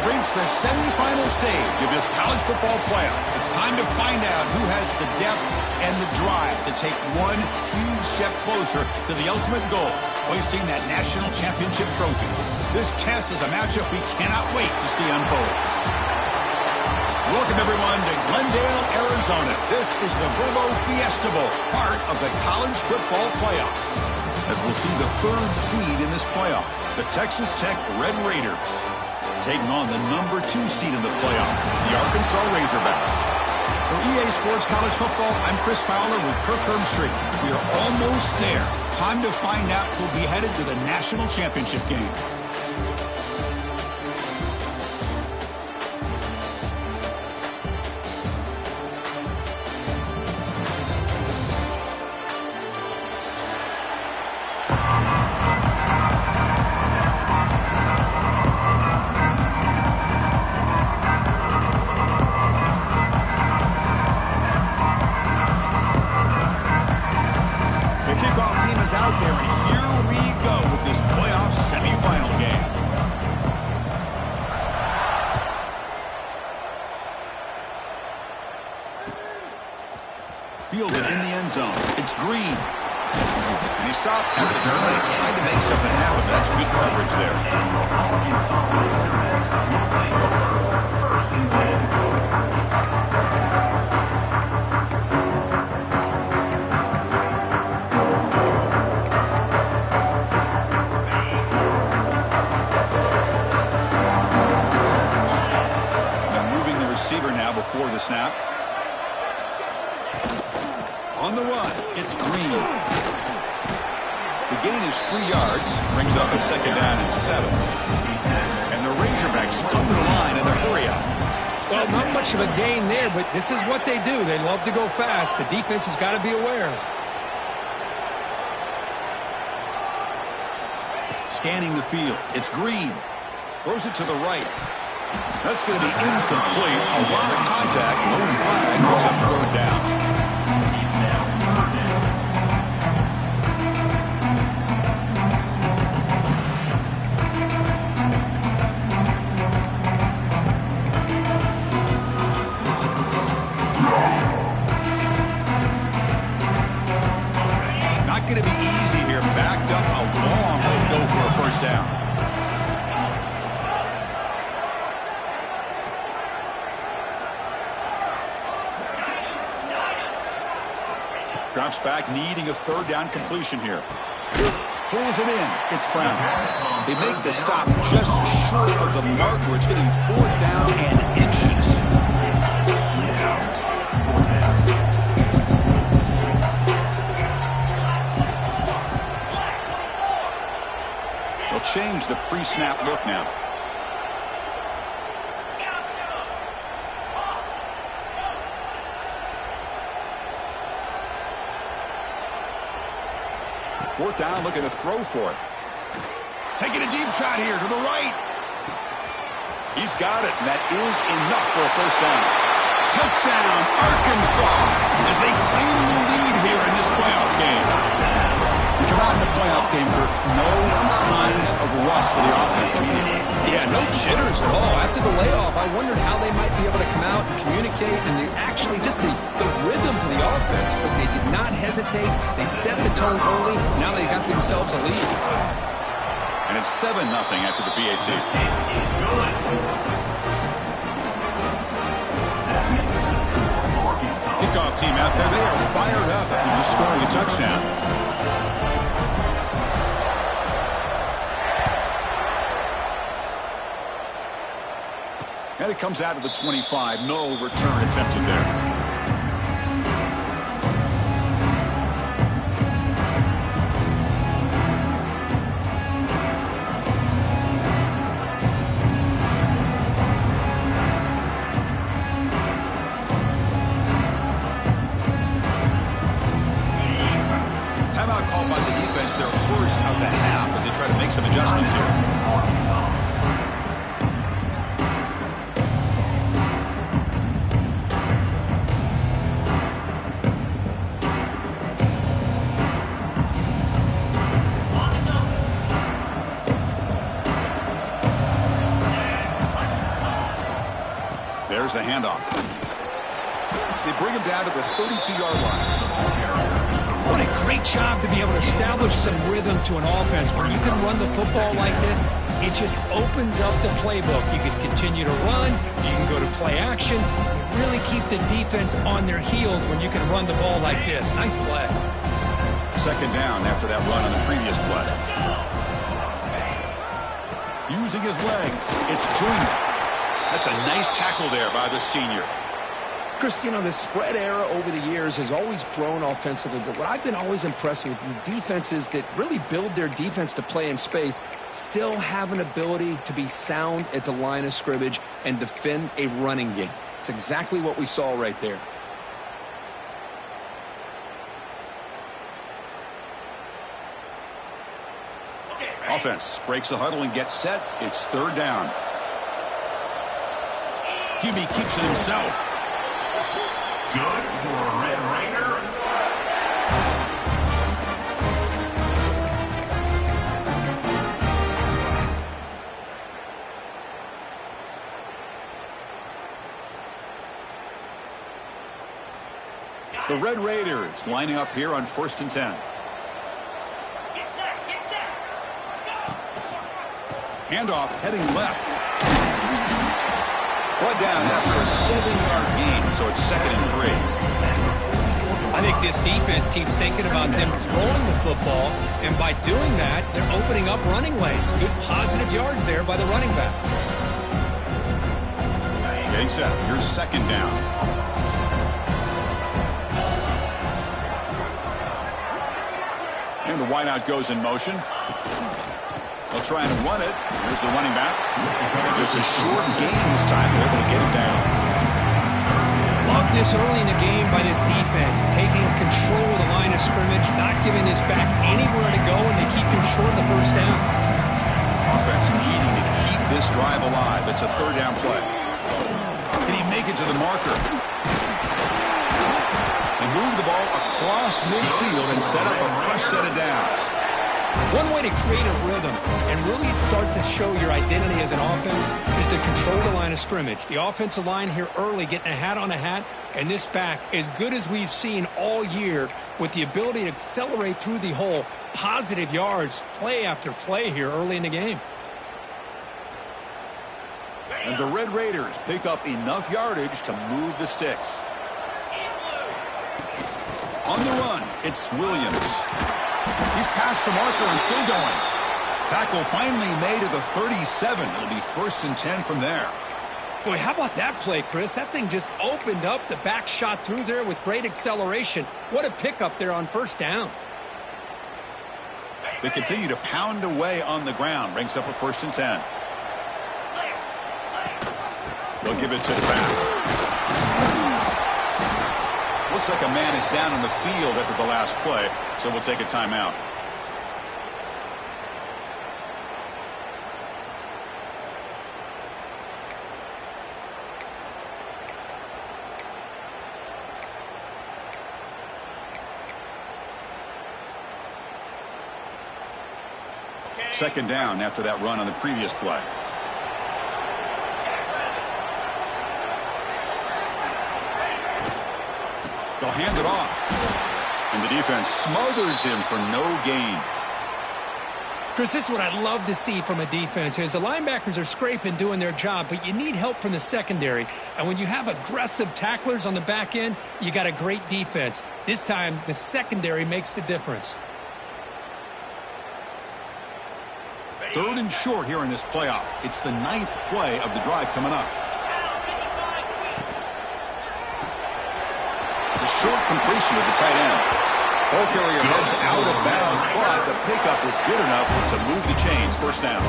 have reached the semifinal stage of this college football playoff. It's time to find out who has the depth and the drive to take one huge step closer to the ultimate goal, hoisting that national championship trophy. This test is a matchup we cannot wait to see unfold. Welcome, everyone, to Glendale, Arizona. This is the Verbo Fiesta Bowl, part of the college football playoff. As we'll see the third seed in this playoff, the Texas Tech Red Raiders, taking on the number 2 seed in the playoff, the Arkansas Razorbacks. For EA Sports College Football, I'm Chris Fowler with Kirk Herbstreit. We are almost there. Time to find out who'll be headed to the national championship game. Out there, and here we go with this playoff semifinal game. Fielded in the end zone. It's Green. And he stopped at the 20, trying to make something happen. That's good coverage there. Now before the snap. On the run, it's Green. The gain is 3 yards, brings up a 2nd down and 7. And the Razorbacks come to the line in their hurry up. Well, not much of a gain there, but this is what they do. They love to go fast. The defense has got to be aware. Scanning the field, it's Green. Throws it to the right. That's going to be incomplete. A lot of contact. No flag. Goes up 3rd down. Not going to be easy here. Backed up a long way to go for a 1st down. Drops back, needing a 3rd down completion here. Pulls it in. It's Brown. They make the stop just short of the mark where it's getting 4th down and inches. They'll change the pre-snap look now. Fourth down, looking to throw for it. Taking a deep shot here to the right. He's got it, and that is enough for a 1st down. Touchdown, Arkansas, as they claim the lead here in this playoff game. We come out in the playoff game, Kirk, no signs of rust for the offense immediately. Yeah, no jitters at all. After the layoff, I wondered how they might be able to come out and communicate and actually just the rhythm to the offense, but they did not hesitate. They set the tone early. Now they got themselves a lead. And it's 7-0 after the PAT. Kickoff team out there. They are fired up after just scoring a touchdown. And it comes out to the 25. No return attempted there. Timeout called by the defense, their 1st of the half, as they try to make some adjustments here. There's the handoff. They bring him down to the 32-yard line. What a great job to be able to establish some rhythm to an offense. When you can run the football like this, it just opens up the playbook. You can continue to run. You can go to play action. You really keep the defense on their heels when you can run the ball like this. Nice play. Second down after that run on the previous play. Using his legs, it's Joyner. That's a nice tackle there by the senior. Chris, you know, the spread era over the years has always grown offensively, but what I've been always impressed with defenses that really build their defense to play in space still have an ability to be sound at the line of scrimmage and defend a running game. It's exactly what we saw right there. Offense breaks the huddle and gets set. It's third down. QB keeps it himself. Good for Red Raider. The Red Raiders lining up here on 1st and 10. Handoff heading left. Brought down after a 7-yard gain, so it's 2nd and 3. I think this defense keeps thinking about them throwing the football, and by doing that, they're opening up running lanes. Good positive yards there by the running back. Getting set. Here's 2nd down. And the wideout goes in motion. They'll try and run it. Here's the running back. Just a short gain this time. They're able to get him down. Love this early in the game by this defense, taking control of the line of scrimmage, not giving this back anywhere to go, and they keep him short of the first down. Offense needing to keep this drive alive. It's a third down play. Can he make it to the marker? They move the ball across midfield and set up a fresh set of downs. One way to create a rhythm and really start to show your identity as an offense is to control the line of scrimmage. The offensive line here early getting a hat on a hat, and this back as good as we've seen all year with the ability to accelerate through the hole. Positive yards, play after play here early in the game. And the Red Raiders pick up enough yardage to move the sticks. On the run, it's Williams. He's past the marker and still going. Tackle finally made at the 37. It'll be 1st and 10 from there. Boy, how about that play, Chris? That thing just opened up. The back shot through there with great acceleration. What a pickup there on 1st down. They continue to pound away on the ground. Brings up a 1st and 10. They'll give it to the back. Looks like a man is down on the field after the last play, so we'll take a timeout. Second down after that run on the previous play. They'll hand it off. And the defense smothers him for no gain. Chris, this is what I love to see from a defense is the linebackers are scraping, doing their job, but you need help from the secondary. And when you have aggressive tacklers on the back end, you got a great defense. This time, the secondary makes the difference. 3rd and short here in this playoff. It's the 9th play of the drive coming up. The short completion of the tight end. Ball carrier heads out of bounds, but the pickup was good enough to move the chains. 1st down.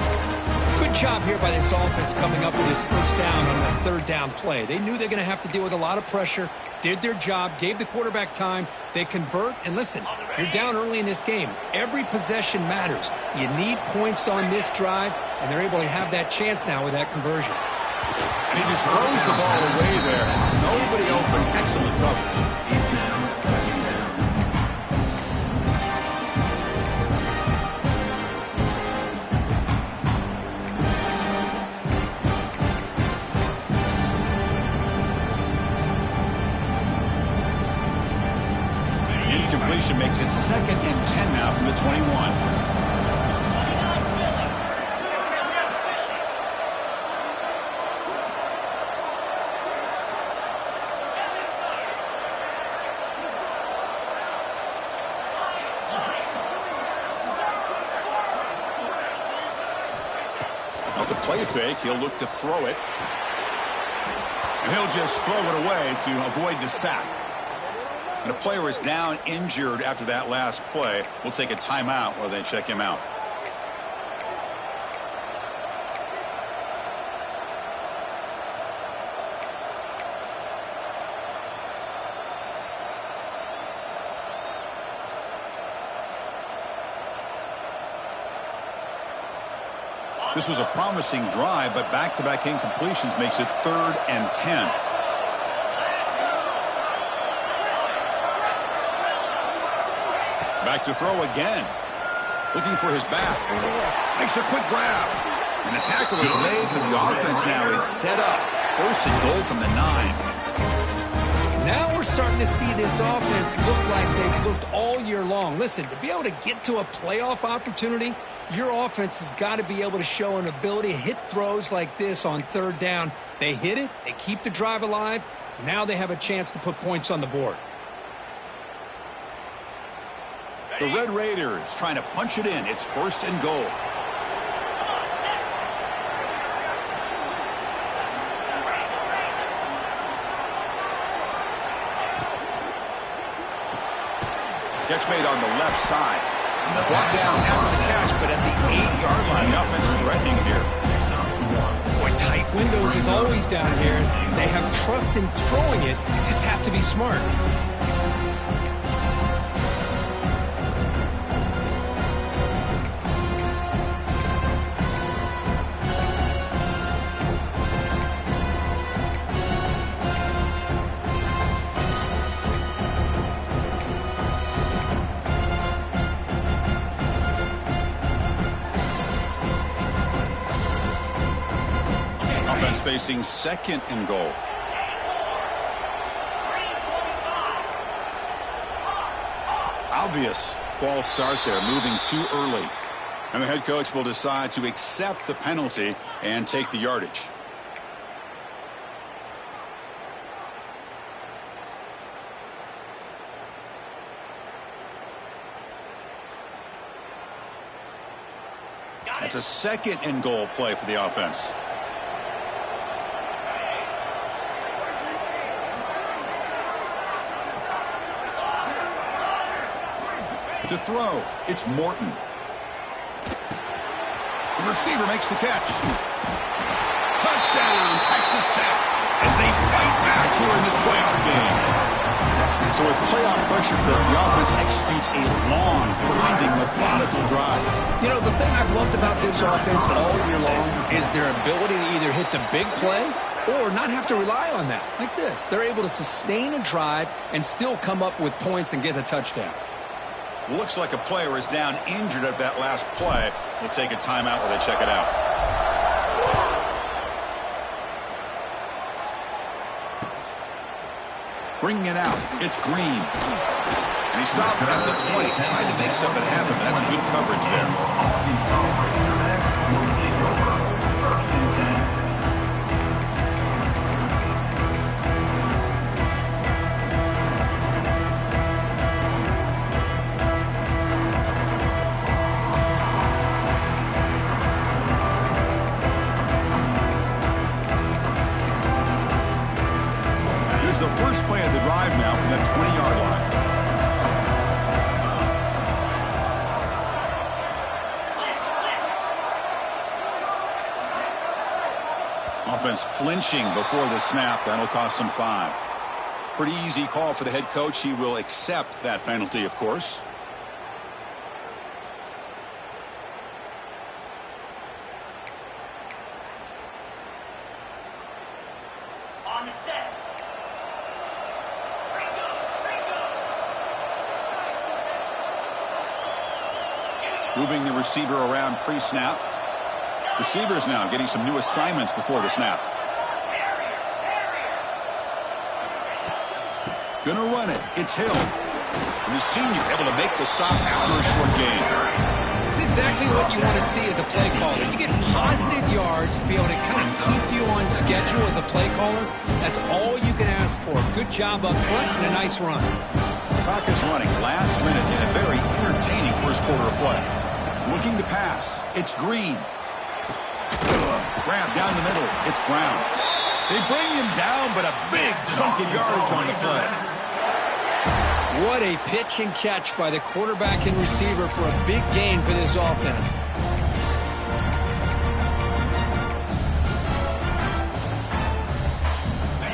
Good job here by this offense coming up with this 1st down on that 3rd down play. They knew they're going to have to deal with a lot of pressure, did their job, gave the quarterback time. They convert, and listen, you're down early in this game. Every possession matters. You need points on this drive, and they're able to have that chance now with that conversion. And he just throws the ball away there. Nobody open. Excellent coverage. conversion makes it 2nd and 10 now from the 21. Off the play fake, he'll look to throw it. And he'll just throw it away to avoid the sack. And a player is down injured after that last play. We'll take a timeout while they check him out. This was a promising drive, but back-to-back incompletions makes it 3rd and 10. Back to throw again. Looking for his back. Makes a quick grab. And the tackle is made, but the offense now is set up. 1st and goal from the 9. Now we're starting to see this offense look like they've looked all year long. Listen, to be able to get to a playoff opportunity, your offense has got to be able to show an ability to hit throws like this on 3rd down. They hit it, they keep the drive alive. Now they have a chance to put points on the board. The Red Raiders trying to punch it in. It's 1st and goal. Catch made on the left side. Brought down after the catch, but at the 8-yard line. The offense threatening here. Boy, tight windows is always down here. They have trust in throwing it. You just have to be smart. Facing 2nd and goal. Obvious false start there, moving too early. And the head coach will decide to accept the penalty and take the yardage. That's a 2nd and goal play for the offense. To throw, it's Morton. The receiver makes the catch. Touchdown, Texas Tech, as they fight back here in this playoff game. So with playoff pressure, the offense executes a long, grinding, methodical drive. You know, the thing I've loved about this offense all year long is their ability to either hit the big play or not have to rely on that. Like this, they're able to sustain a drive and still come up with points and get a touchdown. Looks like a player is down injured at that last play. We'll take a timeout while they check it out. Bringing it out, it's Green. And he stopped at the 20, trying to make something happen. That's good coverage there. The first play of the drive now from the 20-yard line. Offense flinching before the snap. That'll cost him 5. Pretty easy call for the head coach. He will accept that penalty, of course. On the set. Moving the receiver around pre-snap. Receivers now getting some new assignments before the snap. Gonna run it. It's Hill. And the senior able to make the stop after a short gain. It's exactly what you want to see as a play caller. You get positive yards to be able to kind of keep you on schedule as a play caller. That's all you can ask for. Good job up front and a nice run. Clock is running last minute in a very entertaining first quarter of play. Looking to pass. It's Green. Grab down the middle. It's Brown. They bring him down, but a big chunk of yardage on the play. What a pitch and catch by the quarterback and receiver for a big gain for this offense.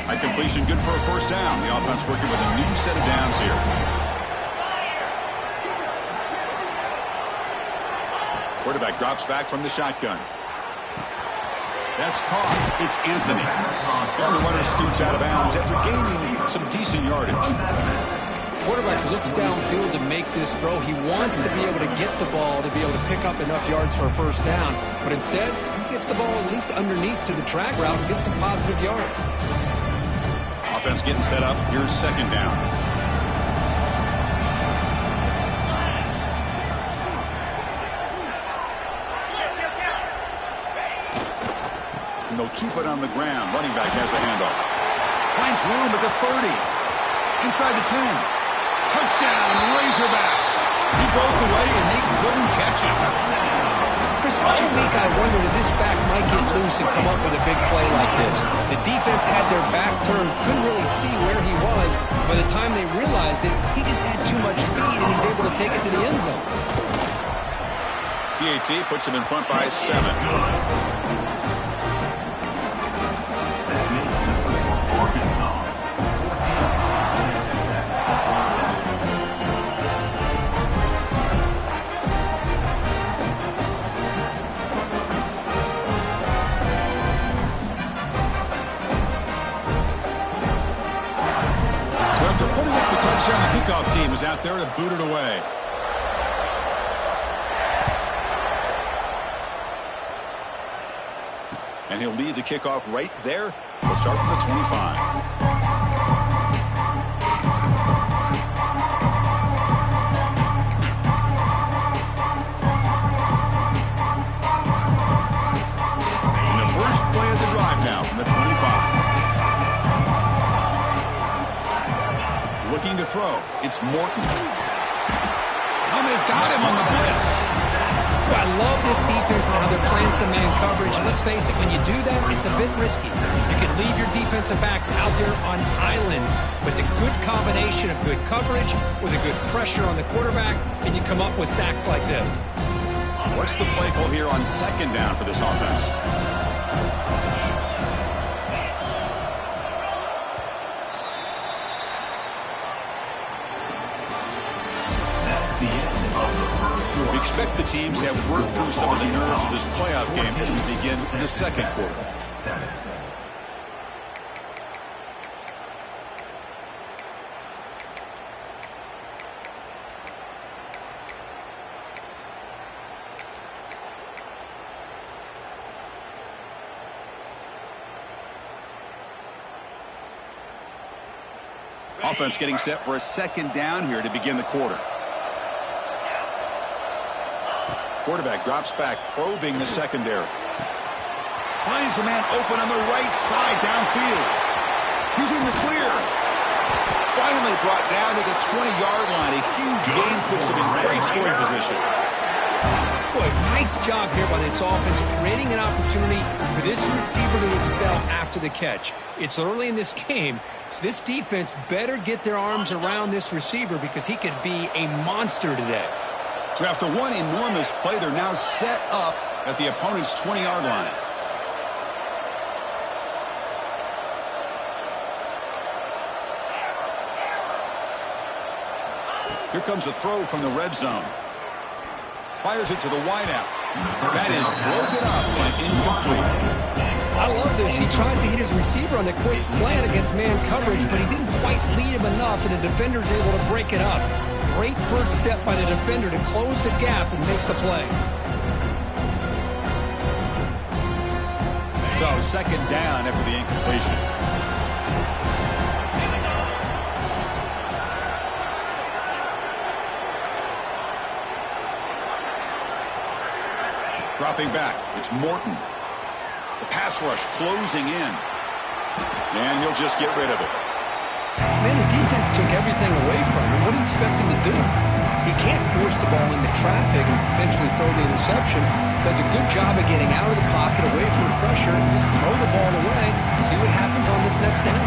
A completion good for a first down. The offense working with a new set of downs here. Quarterback drops back from the shotgun. That's caught. It's Anthony. And the runner scoots out of bounds after gaining some decent yardage. Quarterback looks downfield to make this throw. He wants to be able to get the ball to be able to pick up enough yards for a first down. But instead, he gets the ball at least underneath to the track route and gets some positive yards. Offense getting set up. Here's second down. And they'll keep it on the ground. Running back has the handoff. Finds room at the 30. Inside the 10. Touchdown, Razorbacks. He broke away, and they couldn't catch him. Chris, all week I wondered if this back might get loose and come up with a big play like this. The defense had their back turned, couldn't really see where he was. By the time they realized it, he just had too much speed, and he's able to take it to the end zone. PAT puts him in front by 7. The kickoff team is out there to boot it away. And he'll lead the kickoff right there. We'll start from the 25. And the first play of the drive now from the 25. Looking to throw. It's Morton. And they've got him on the blitz. I love this defense and how they're playing some man coverage. And let's face it, when you do that, it's a bit risky. You can leave your defensive backs out there on islands, but the good combination of good coverage with a good pressure on the quarterback, and you come up with sacks like this. What's the play call here on second down for this offense? We expect the teams have worked through some of the nerves of this playoff game as we begin the second quarter. Offense getting set for a second down here to begin the quarter. Quarterback drops back, probing the secondary. Finds a man open on the right side downfield. He's in the clear. Finally brought down to the 20-yard line. A huge gain puts him in great scoring position. Boy, nice job here by this offense, creating an opportunity for this receiver to excel after the catch. It's early in this game, so this defense better get their arms around this receiver because he could be a monster today. So after one enormous play, they're now set up at the opponent's 20-yard line. Here comes a throw from the red zone. Fires it to the wideout. That is broken up and incomplete. I love this. He tries to hit his receiver on the quick slant against man coverage, but he didn't quite lead him enough, and the defender's able to break it up. Great first step by the defender to close the gap and make the play. So second down after the incompletion. Dropping back, it's Morton. The pass rush closing in. And he'll just get rid of it. Man, the defense took everything away from him. What do you expect him to do? He can't force the ball into traffic and potentially throw the interception. Does a good job of getting out of the pocket, away from the pressure, and just throw the ball away. See what happens on this next down.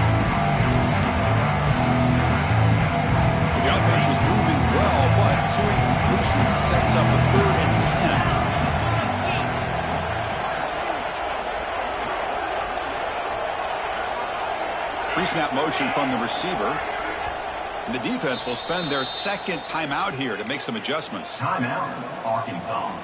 The offense was moving well, but 2 incompletions sets up a 3rd and 10. Pre-snap motion from the receiver. And the defense will spend their 2nd timeout here to make some adjustments. Timeout, Arkansas.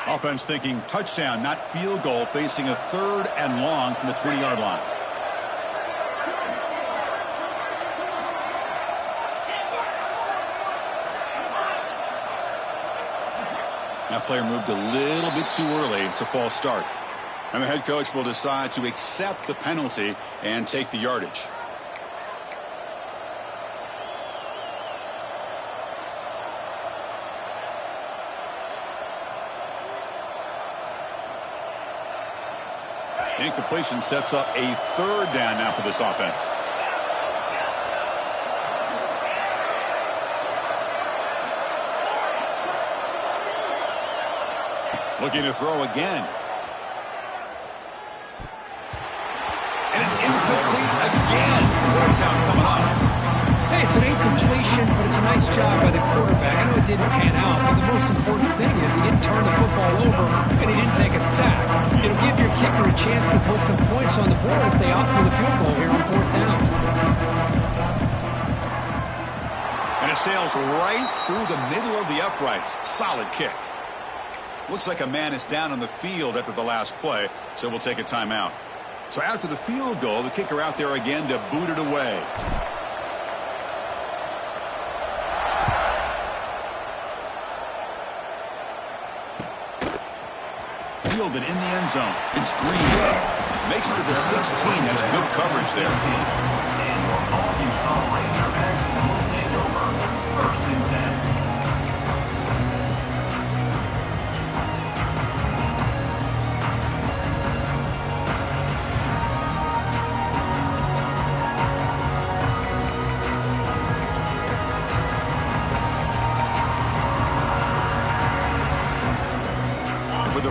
Offense thinking touchdown, not field goal, facing a 3rd and long from the 20-yard line. That player moved a little bit too early. It's a false start. And the head coach will decide to accept the penalty and take the yardage. Incompletion sets up a 3rd down now for this offense. Looking to throw again. And it's incomplete again. 4th down coming up. Hey, it's an incompletion, but it's a nice job by the quarterback. I know it didn't pan out, but the most important thing is he didn't turn the football over and he didn't take a sack. It'll give your kicker a chance to put some points on the board if they opt for the field goal here on 4th down. And it sails right through the middle of the uprights. Solid kick. Looks like a man is down on the field after the last play, so we'll take a timeout. So after the field goal, the kicker out there again to boot it away. Fielded in the end zone. It's Green. Makes it to the 16. That's good coverage there. And your Arkansas Razorbacks will take over 1st and 10.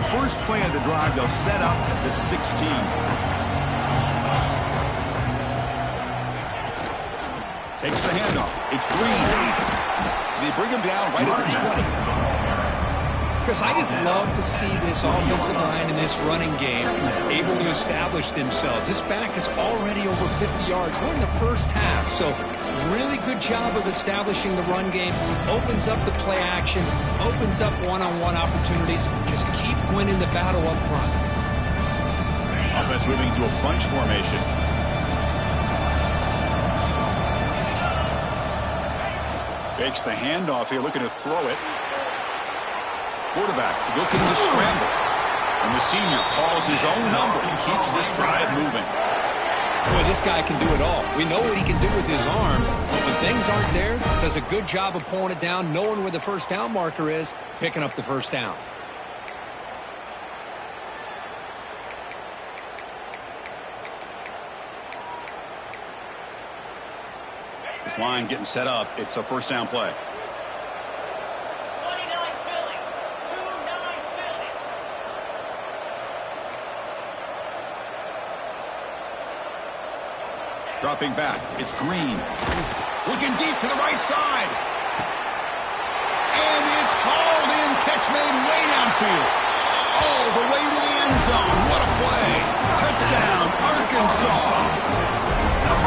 First play of the drive, they'll set up at the 16. Takes the handoff. It's Green. They bring him down right at the 20. Because I just love to see this offensive line and this running game able to establish themselves. This back is already over 50 yards. We're in the first half, so really good job of establishing the run game. Opens up the play action, opens up one-on-one opportunities. Just keep winning the battle up front. Offense moving to a bunch formation. Fakes the handoff here, looking to throw it. Quarterback looking to scramble. And the senior calls his own number and keeps this drive moving. Boy, this guy can do it all. We know what he can do with his arm, but when things aren't there, does a good job of pulling it down, knowing where the 1st down marker is, picking up the 1st down. This line getting set up. It's a 1st down play. Dropping back, it's Green. Looking deep to the right side. And it's hauled in, catch made way downfield. All the way to the end zone. What a play. Touchdown, Arkansas.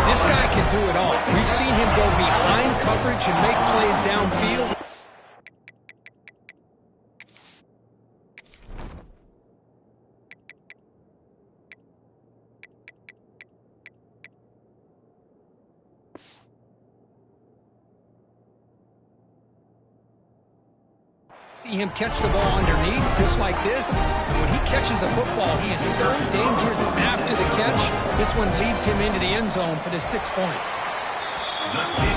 This guy can do it all. We've seen him go behind coverage and make plays downfield. See him catch the ball underneath, just like this. And when he catches a football, he is so dangerous after the catch. This one leads him into the end zone for the 6 points.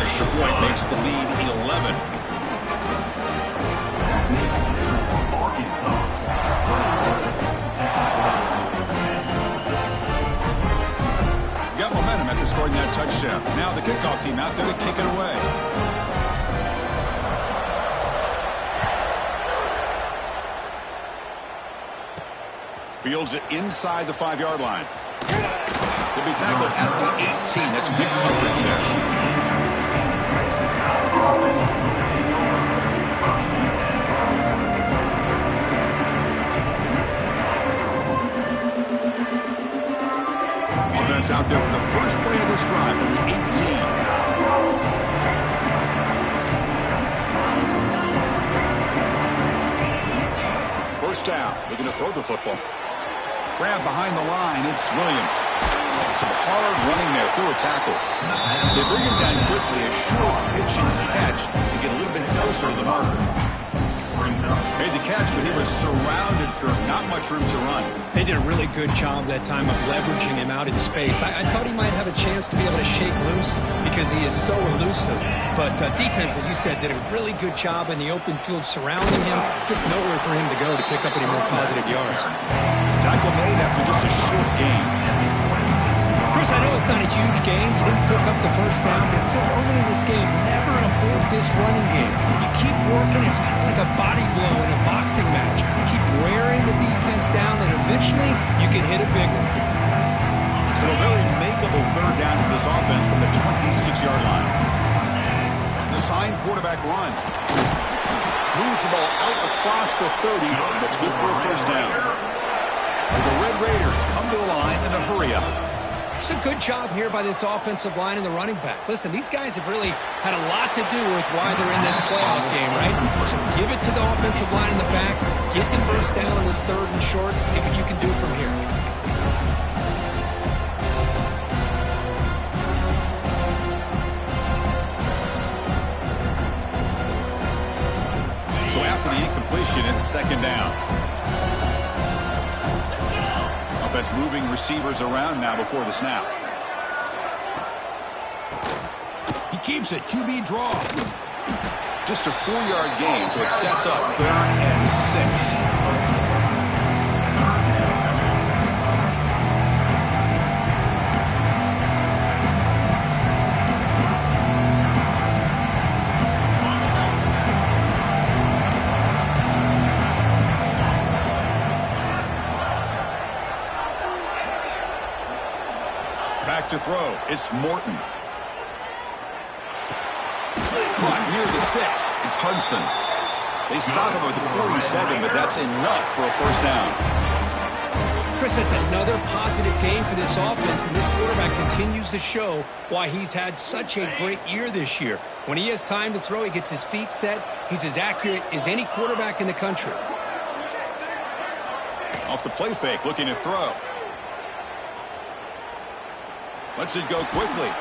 Extra point makes the lead 11. Got momentum after scoring that touchdown. Now the kickoff team out there to kick it away. Fields it inside the 5-yard line. He'll be tackled at the 18. That's good coverage there. Offense out there for the first play of this drive from the 18. First down. Looking to throw the football. Grab behind the line. It's Williams. Some hard running there through a tackle. They bring him down quickly. A short pitch and catch to get a little bit closer to the marker. Made the catch, but he was surrounded, Kirk. Not much room to run. They did a really good job that time of leveraging him out in space. I thought he might have a chance to be able to shake loose because he is so elusive. But defense, as you said, did a really good job in the open field surrounding him. Just nowhere for him to go to pick up any more positive yards. Tackle made after just a short gain. Chris, I know it's not a huge game. You didn't pick up the first down, but so early in this game, never abort this running game. You keep working. It's kind of like a body blow in a boxing match. Keep wearing the defense down, and eventually you can hit a big one. So a very makeable third down for this offense from the 26-yard line. Designed quarterback run. Moves the ball out across the 30. That's good for a first down. And the Red Raiders come to the line in a hurry-up. It's a good job here by this offensive line and the running back. Listen, these guys have really had a lot to do with why they're in this playoff game, right? So give it to the offensive line in the back. Get the first down on this third and short and see what you can do from here. So after the incompletion, it's second down. Offense moving receivers around now before the snap. He keeps it. QB draw. Just a 4-yard gain, so it sets up 3rd and 6. To throw. It's Morton. Caught near the sticks. It's Hudson. They stop him at the 47, but that's enough for a first down. Chris, that's another positive game for this offense, and this quarterback continues to show why he's had such a great year this year. When he has time to throw, he gets his feet set. He's as accurate as any quarterback in the country. Off the play fake, looking to throw. Lets it go quickly.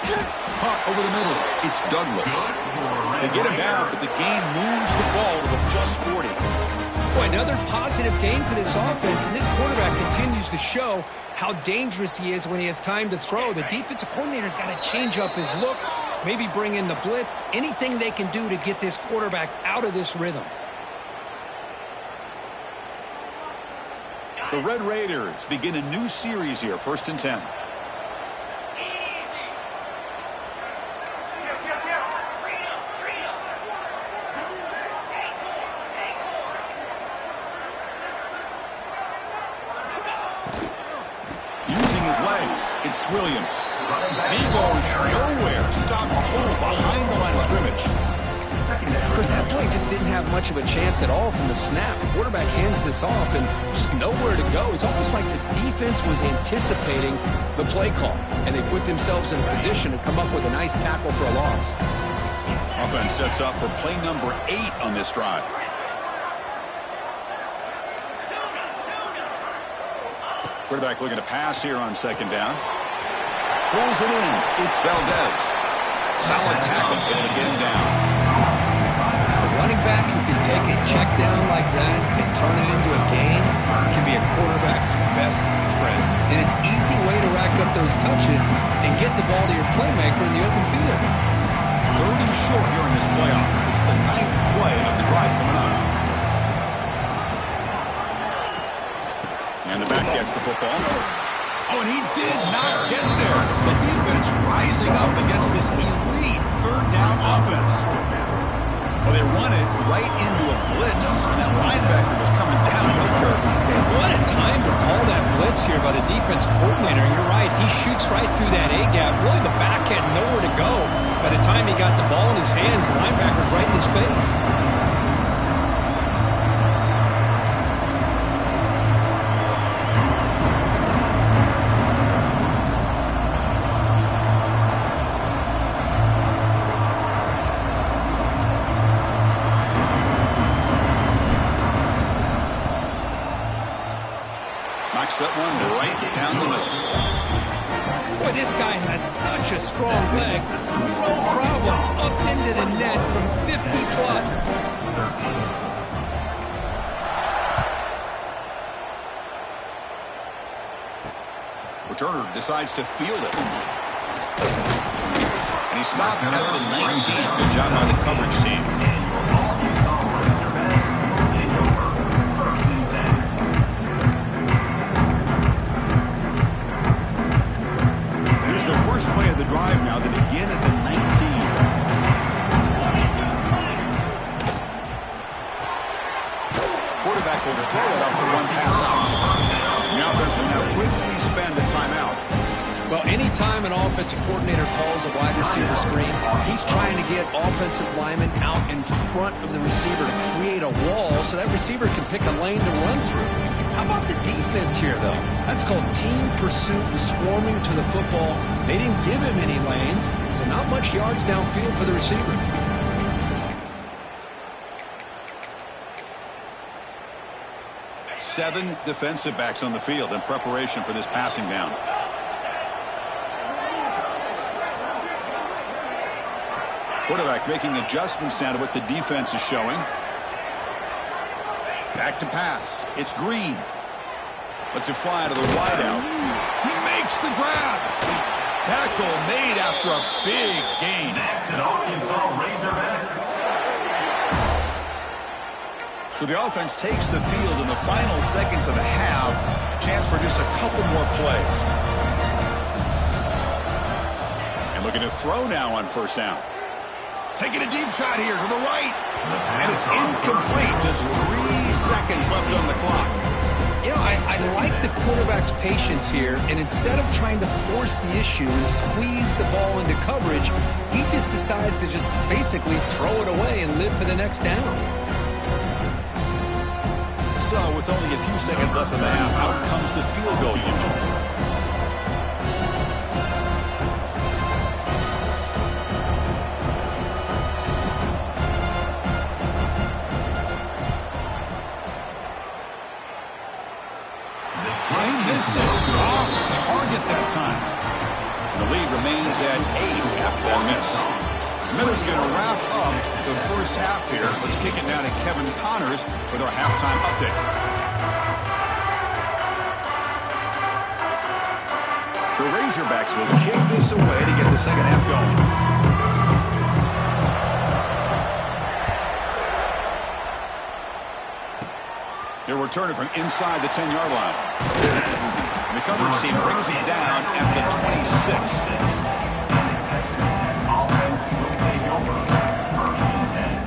Caught over the middle. It's Douglas. They get him down, but the gain moves the ball to the +40. Boy, another positive game for this offense, and this quarterback continues to show how dangerous he is when he has time to throw. The defensive coordinator's got to change up his looks, maybe bring in the blitz, anything they can do to get this quarterback out of this rhythm. The Red Raiders begin a new series here, 1st and 10. It's Williams. He goes nowhere. Stopped cold behind the line of scrimmage. Chris, that play just didn't have much of a chance at all from the snap. The quarterback hands this off and just nowhere to go. It's almost like the defense was anticipating the play call, and they put themselves in a position to come up with a nice tackle for a loss. Offense sets up for play number 8 on this drive. Quarterback looking to pass here on 2nd down. Pulls it in. It's Valdez. Solid tackle able to get him down. The running quarterback who can take a check down like that and turn it into a gain can be a quarterback's best friend. And it's an easy way to rack up those touches and get the ball to your playmaker in the open field. 3rd and short here in this playoff. It's the 9th play of the drive coming up. And the back gets the football. Oh, and he did not get there. The defense rising up against this elite 3rd down offense. Well, they run it right into a blitz, and that linebacker was coming downhill curve. Man, what a time to call that blitz here by the defense coordinator. You're right. He shoots right through that A-gap. Really, the back had nowhere to go. By the time he got the ball in his hands, the linebacker's right in his face. That one right down the middle. Boy, this guy has such a strong leg. No problem. Up into the net from 50 plus. Returner decides to field it. And he stopped at the 19. Good job by the coverage team. First play of the drive now. They begin at the 19. Quarterback will throw it off the one pass option. The offense will now quickly spend a timeout. Well, anytime an offensive coordinator calls a wide receiver screen, he's trying to get offensive linemen out in front of the receiver to create a wall so that receiver can pick a lane to run through. How about the defense here, though? That's called team pursuit and swarming to the football. They didn't give him any lanes, so not much yards downfield for the receiver. Seven defensive backs on the field in preparation for this passing down. Quarterback making adjustments now to what the defense is showing. Back to pass. It's Green. Lets it fly to the wideout. He makes the grab. Tackle made after a big gain. That's an Arkansas Razorback. So the offense takes the field in the final seconds of the half. Chance for just a couple more plays. And looking to throw now on first down. Taking a deep shot here to the right. And it's incomplete. Just 3 seconds left on the clock. You know, I like the quarterback's patience here, and instead of trying to force the issue and squeeze the ball into coverage, he just decides to just basically throw it away and live for the next down. So, with only a few seconds left in the half, out comes the field goal unit. Off target that time. And the lead remains at 8 after that miss. Miller's going to wrap up the first half here. Let's kick it down to Kevin Connors with our halftime update. The Razorbacks will kick this away to get the second half going. They'll return it from inside the 10-yard line. And the coverage team brings him down at the 26. Offense will take over. 1st and 10.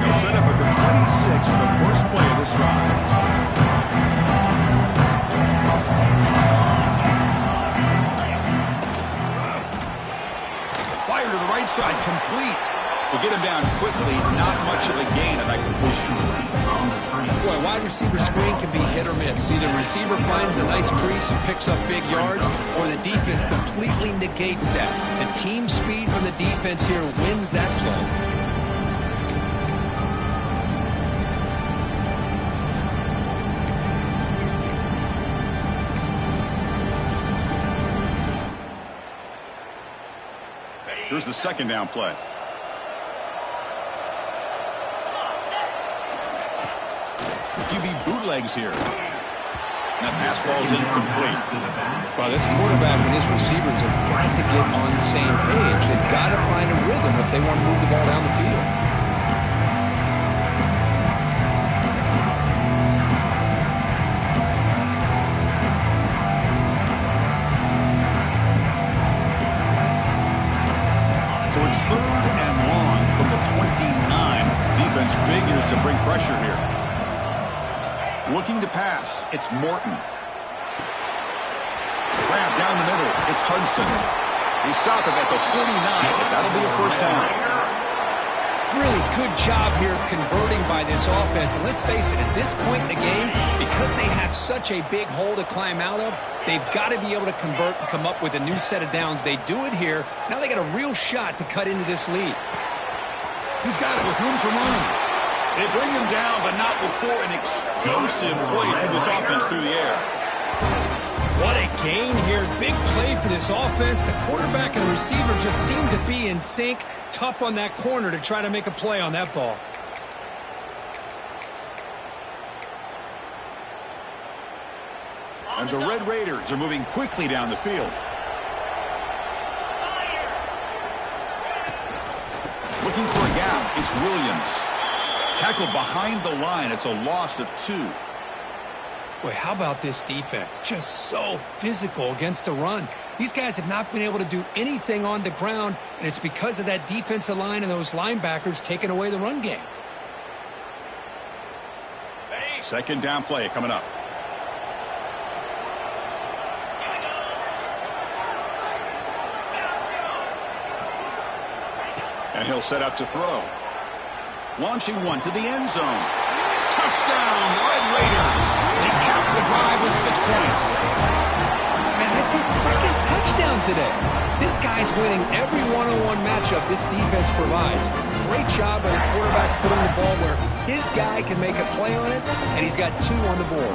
They'll set up at the 26 for the first play of this drive. To the right side, complete. We'll get him down quickly. Not much of a gain on that completion. Boy, wide receiver screen can be hit or miss. Either the receiver finds a nice crease and picks up big yards, or the defense completely negates that. The team speed from the defense here wins that play. Here's the second down play. QB bootlegs here. And that pass falls incomplete. Well, this quarterback and his receivers have got to get on the same page. They've got to find a rhythm if they want to move the ball down the field. So it's 3rd and long from the 29. Defense figures to bring pressure here. Looking to pass, it's Morton. Grab down the middle, it's Hudson. They stop him at the 49, but that'll be a first down. Really good job here of converting by this offense. And let's face it, at this point in the game, because they have such a big hole to climb out of, they've got to be able to convert and come up with a new set of downs. They do it here. Now they got a real shot to cut into this lead. He's got it with room to run. They bring him down, but not before an explosive play through this offense through the air. What a gain here. Big play for this offense. The quarterback and the receiver just seem to be in sync. Tough on that corner to try to make a play on that ball. And the Red Raiders are moving quickly down the field. Looking for a gap. It's Williams. Tackled behind the line. It's a loss of 2. Boy, how about this defense? Just so physical against the run. These guys have not been able to do anything on the ground, and it's because of that defensive line and those linebackers taking away the run game. Second down play coming up. And he'll set up to throw. Launching one to the end zone. Touchdown, Red Raiders. They cap the drive with 6 points. Man, that's his second touchdown today. This guy's winning every one-on-one matchup this defense provides. Great job by the quarterback putting the ball where his guy can make a play on it, and he's got 2 on the board.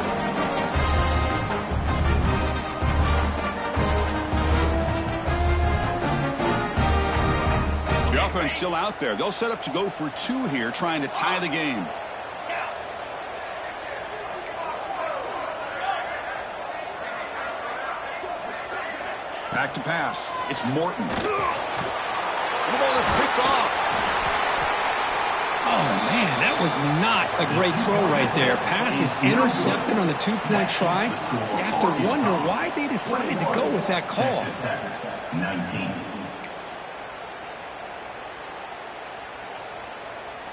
The offense still out there. They'll set up to go for 2 here, trying to tie the game. Back to pass. It's Morton. And the ball is picked off. Oh, man, that was not a great throw right there. Pass is intercepted on the 2-point try. You have to wonder why they decided to go with that call. 19.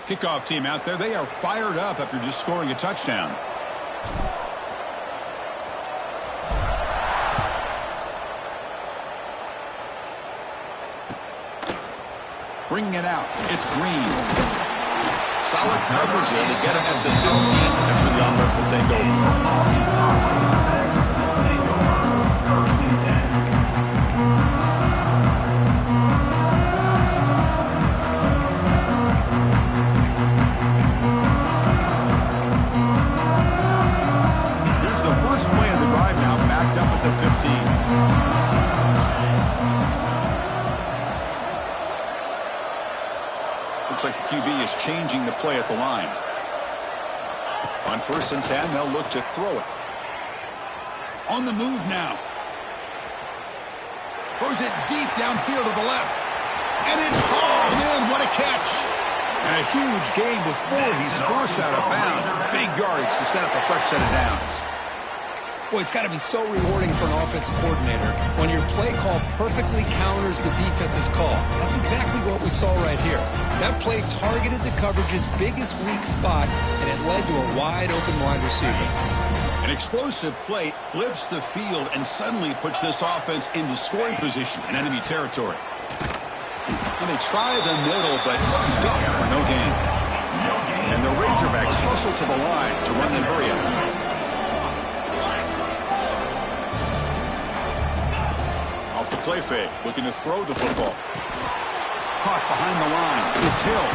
Kickoff team out there. They are fired up after just scoring a touchdown. Bringing it out. It's Green. Solid coverage there. They get him at the 15. That's where the offense will take over. Here's the first play of the drive now, backed up at the 15. Looks like the QB is changing the play at the line. On 1st and 10, they'll look to throw it. On the move now. Throws it deep downfield to the left. And it's hauled in. What a catch. And a huge gain before he's forced out of bounds. Big yardage to set up a fresh set of downs. Boy, it's got to be so rewarding for an offensive coordinator when your play call perfectly counters the defense's call. That's exactly what we saw right here. That play targeted the coverage's biggest weak spot, and it led to a wide-open wide receiver. An explosive play flips the field and suddenly puts this offense into scoring position in enemy territory. And they try the middle, but stuck for no gain. And the Razorbacks hustle to the line to run the hurry up. Off the play fake, looking to throw the football. Caught behind the line. It's Hill.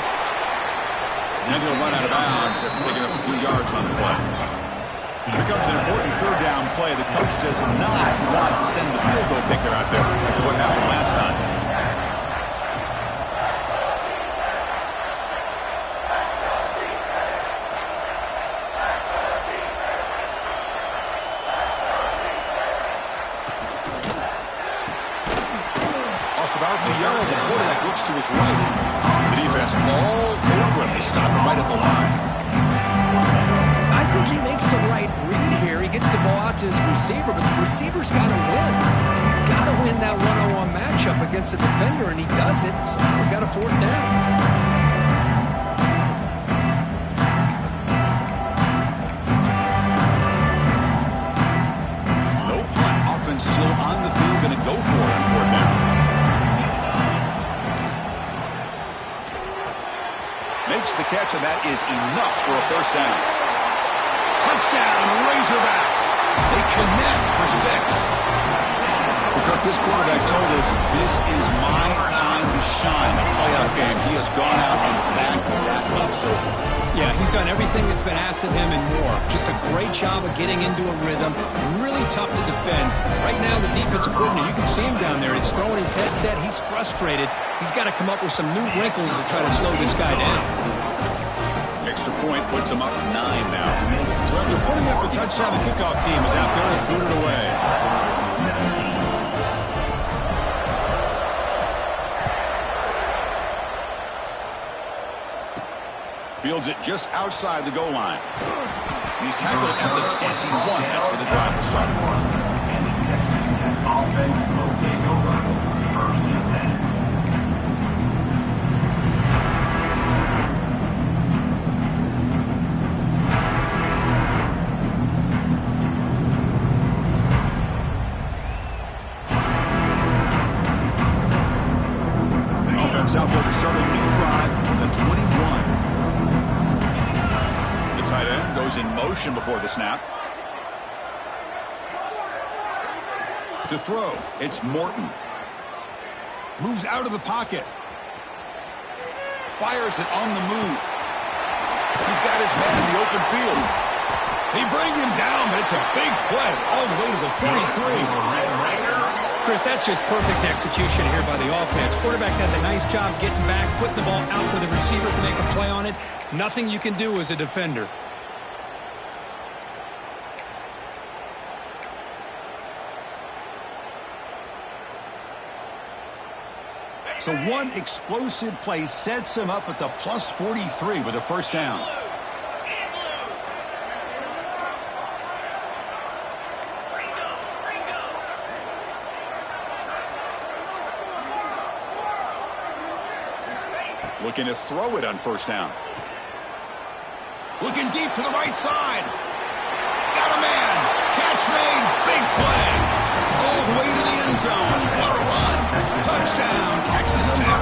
And he'll run out of bounds after picking up a few yards on the play. Here comes an important 3rd down play. The coach does not want to send the field goal kicker out there after what happened last time. looks to his right. The defense all over him. They stop him right at the line. I think he makes the right read here. He gets the ball out to his receiver, but the receiver's got to win. He's got to win that one-on-one matchup against the defender, and he does it. So we got a 4th down. No punt. Offense still on the field, going to go for it on 4th down. Makes the catch, and that is enough for a 1st down. Touchdown, Razorbacks. They connect for 6. Cook, this quarterback told us this is my time to shine. A playoff game. He has gone out and backed that up so far. Yeah, he's done everything that's been asked of him and more. Just a great job of getting into a rhythm. Really tough to defend. Right now, the defensive coordinator, you can see him down there. He's throwing his headset. He's frustrated. He's got to come up with some new wrinkles to try to slow this guy down. Extra point puts him up 9 now. So after putting up a touchdown, the kickoff team is out there and booted away. Fields it just outside the goal line. And he's tackled at the 21. That's where the drive will start. And the Texas Tech offense will take over. 1st and 10. Offense out there to start a new drive from the 21. Tight end goes in motion before the snap. To throw, it's Morton. Moves out of the pocket. Fires it on the move. He's got his man in the open field. They bring him down, but it's a big play all the way to the 43. Chris, that's just perfect execution here by the offense. Quarterback does a nice job getting back, putting the ball out with the receiver to make a play on it. Nothing you can do as a defender. So one explosive play sets him up at the plus 43 with a 1st down. Looking to throw it on 1st down. Looking deep to the right side. Got a man. Catch made. Big play. All the way to the end zone. What a run. Touchdown, Texas Tech.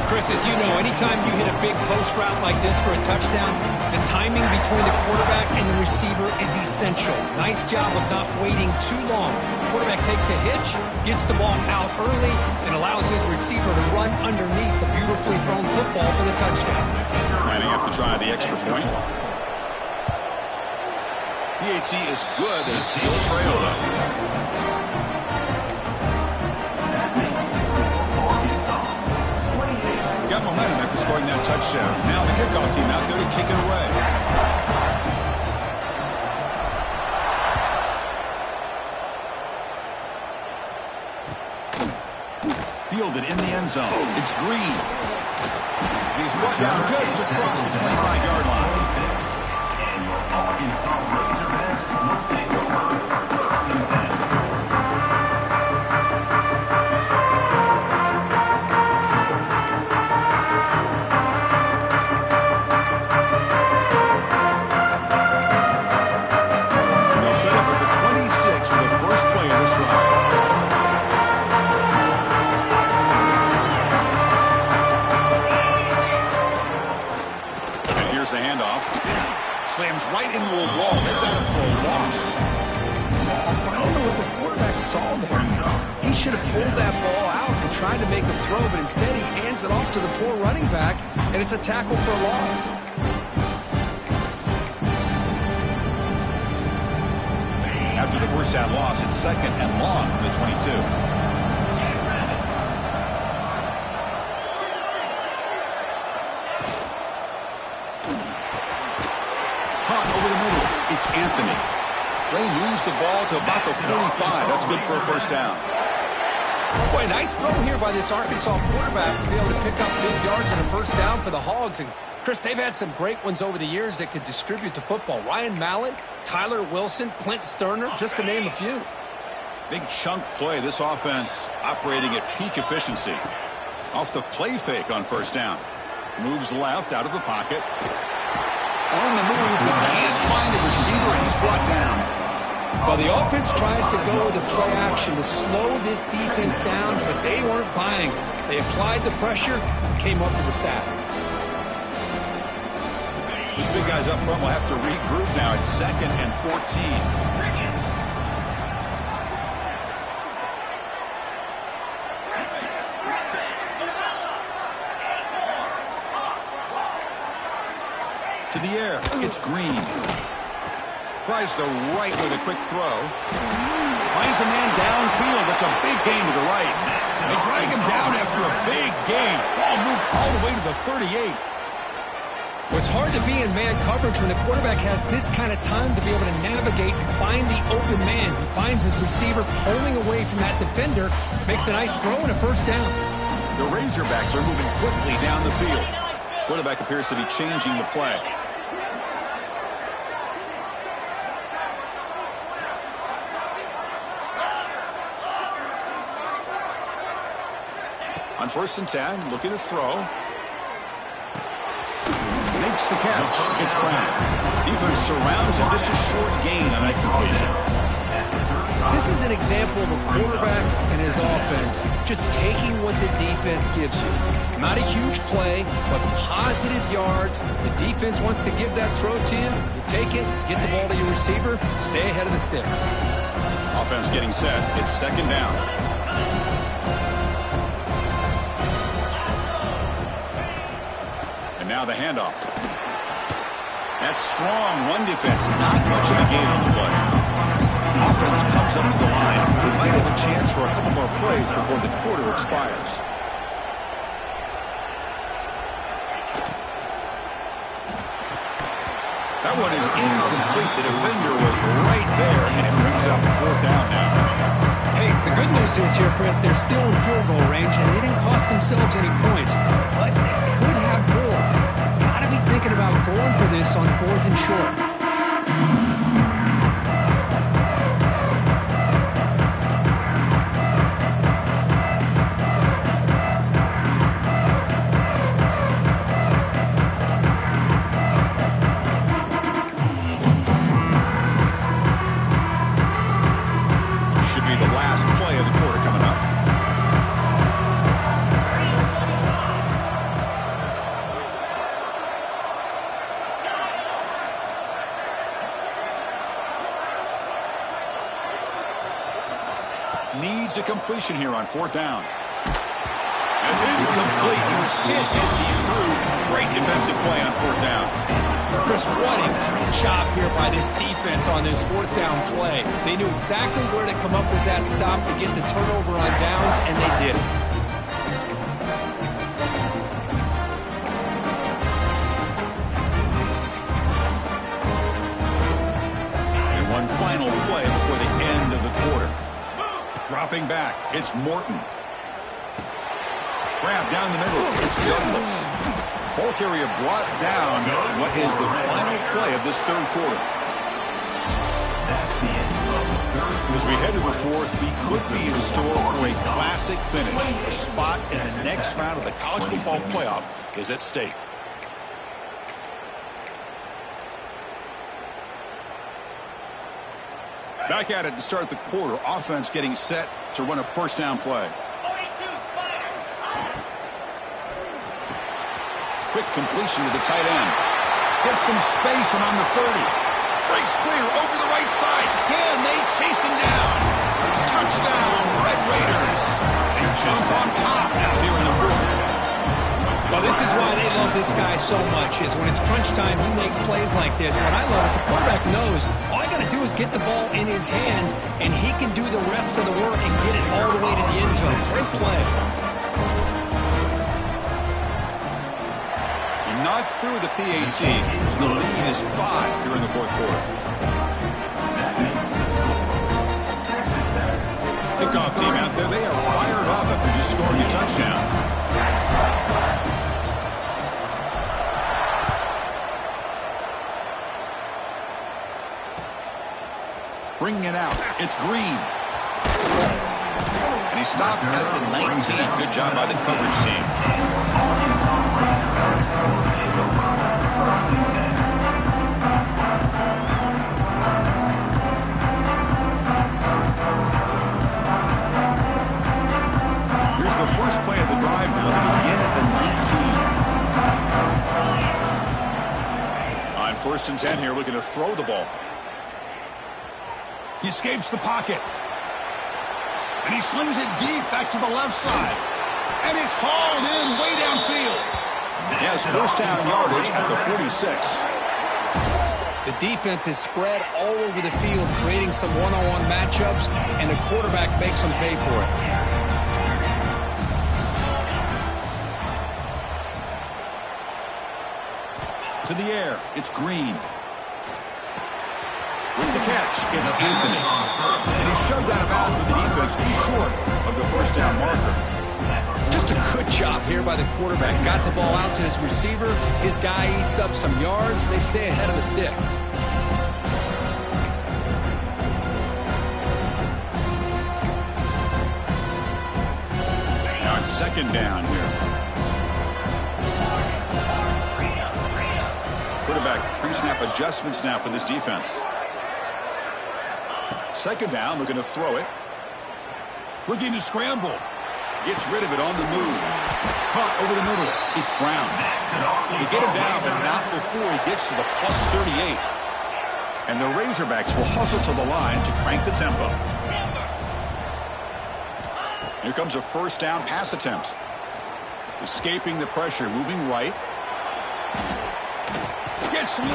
Chris, as you know, anytime you hit a big post route like this for a touchdown, the timing between the quarterback and the receiver is essential. Nice job of not waiting too long. Quarterback takes a hitch, gets the ball out early, and allows his receiver to run underneath the beautifully thrown football for the touchdown. Lining up to try the extra point. PAT is good. They still trail though. Got momentum after scoring that touchdown. Now the kickoff team out there to kick it away. Fielded in the end zone. It's Green. He's brought down just across the 25-yard line. And your Arkansas Razorbacks will take over. 1st and 10. Slams right into a wall. They've got him for a loss. I don't know what the quarterback saw there. He should have pulled that ball out and tried to make a throw, but instead he hands it off to the poor running back, and it's a tackle for a loss. After the 1st down loss, it's 2nd and long from the 22. It's Anthony. They moves the ball to about the 45. That's good for a 1st down. Boy, nice throw here by this Arkansas quarterback to be able to pick up big yards and a first down for the Hogs. And, Chris, they've had some great ones over the years that could distribute the football. Ryan Mallett, Tyler Wilson, Clint Sterner, just to name a few. Big chunk play. This offense operating at peak efficiency. Off the play fake on first down. Moves left out of the pocket. On the move, but can't find a receiver, and he's brought down. Well, the offense tries to go with the play action to slow this defense down, but they weren't buying it. They applied the pressure, came up with a sack. These big guys up front will have to regroup now. It's 2nd and 14. To the air, it's Green. Tries the right with a quick throw. Finds a man downfield. That's a big gain to the right. They drag him down after a big gain. Ball moved all the way to the 38. Well, it's hard to be in man coverage when the quarterback has this kind of time to be able to navigate and find the open man. He finds his receiver pulling away from that defender, makes a nice throw and a first down. The Razorbacks are moving quickly down the field. Quarterback appears to be changing the play. On 1st and 10, looking to throw. Makes the catch. It's Brown. Defense surrounds him. Just a short gain on that completion. This is an example of a quarterback and his offense just taking what the defense gives you. Not a huge play, but positive yards. The defense wants to give that throw to you. You take it, get the ball to your receiver, stay ahead of the sticks. Offense getting set. It's 2nd down. And now the handoff. That's strong run defense. Not much of a gain on the play. Offense comes up to the line. They might have a chance for a couple more plays before the quarter expires. That one is incomplete. The defender was right there, and it brings up 4th down now. Hey, the good news is here, Chris, they're still in field goal range, and they didn't cost themselves any points, but they could have more. Got to be thinking about going for this on 4th and short. Needs a completion here on 4th down. It's incomplete. He was hit as he threw. Great defensive play on 4th down. Chris, what a great job here by this defense on this 4th down play. They knew exactly where to come up with that stop to get the turnover on downs, and they did it. And one final play before the end of the quarter. Dropping back, it's Morton. Grab down the middle, it's Douglas. Ball carrier brought down. What is the final play of this 3rd quarter? As we head to the 4th, we could be in store for a classic finish. A spot in the next round of the college football playoff is at stake. Back at it to start the quarter. Offense getting set to run a 1st down play. Quick completion to the tight end. Gets some space and on the 30. Breaks clear over the right side. Can they chase him down? Touchdown, Red Raiders. They jump on top now here in the 4th. Well, this is why they love this guy so much, is when it's crunch time, he makes plays like this. What I love is the quarterback knows all I got to do is get the ball in his hands, and he can do the rest of the work and get it all the way to the end zone. Great play. He knocked through the PAT, so the lead is 5 here in the 4th quarter. Kickoff team out there, they are fired scoring a touchdown. Bringing it out. It's Green. And he stopped at the 19. Good job by the coverage team. Here's the first play of the drive now to begin at the 19. On 1st and 10 here, looking to throw the ball. He escapes the pocket. And he slings it deep back to the left side. And it's hauled in way downfield. He has first down yardage at the 46. The defense is spread all over the field, creating some one-on-one matchups, and the quarterback makes them pay for it. To the air, it's Green. With the catch, it's Anthony. And he's shoved out of bounds with the defense short of the first down marker. Just a good job here by the quarterback. Got the ball out to his receiver. His guy eats up some yards. They stay ahead of the sticks. Now it's 2nd down here. Quarterback pre-snap adjustments now for this defense. 2nd down, looking to throw it. Looking to scramble. Gets rid of it on the move. Caught over the middle. It's Brown. They get him down, but not before he gets to the +38. And the Razorbacks will hustle to the line to crank the tempo. Here comes a 1st down pass attempt. Escaping the pressure, moving right. Gets him.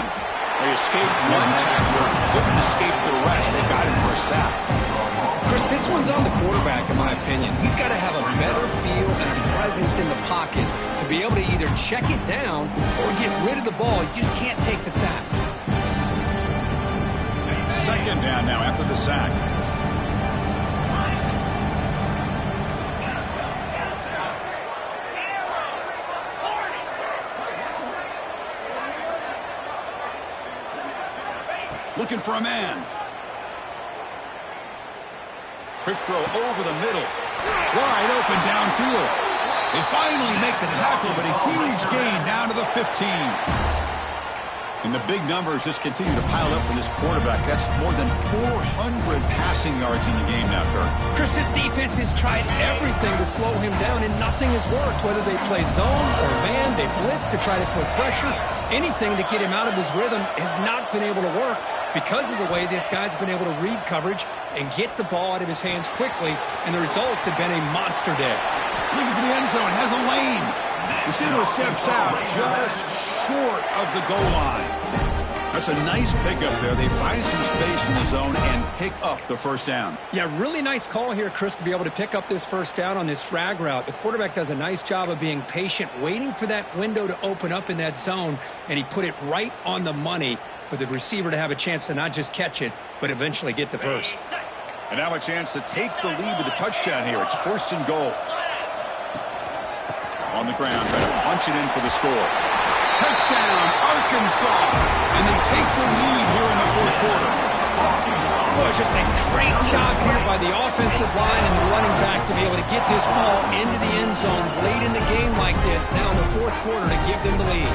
They escaped one tackler, couldn't escape the rest. They got him for a sack. Chris, this one's on the quarterback, in my opinion. He's got to have a better feel and a presence in the pocket to be able to either check it down or get rid of the ball. You just can't take the sack. 2nd down now after the sack. Looking for a man. Quick throw over the middle. Wide open downfield. They finally make the tackle, but a huge gain down to the 15. And the big numbers just continue to pile up for this quarterback. That's more than 400 passing yards in the game now, Kirk. Chris, this defense has tried everything to slow him down, and nothing has worked. Whether they play zone or man, they blitz to try to put pressure. Anything to get him out of his rhythm has not been able to work because of the way this guy's been able to read coverage and get the ball out of his hands quickly, and the results have been a monster day. Looking for the end zone, has a lane. Receiver steps out just short of the goal line. That's a nice pickup there. They find some space in the zone and pick up the 1st down. Yeah, really nice call here, Chris, to be able to pick up this 1st down on this drag route. The quarterback does a nice job of being patient, waiting for that window to open up in that zone, and he put it right on the money for the receiver to have a chance to not just catch it, but eventually get the first. And now a chance to take the lead with a touchdown here. It's 1st and goal. On the ground, trying to punch it in for the score. Touchdown, Arkansas! And they take the lead here in the 4th quarter. Boy, just a great job here by the offensive line and the running back to be able to get this ball into the end zone late in the game like this, now in the 4th quarter, to give them the lead.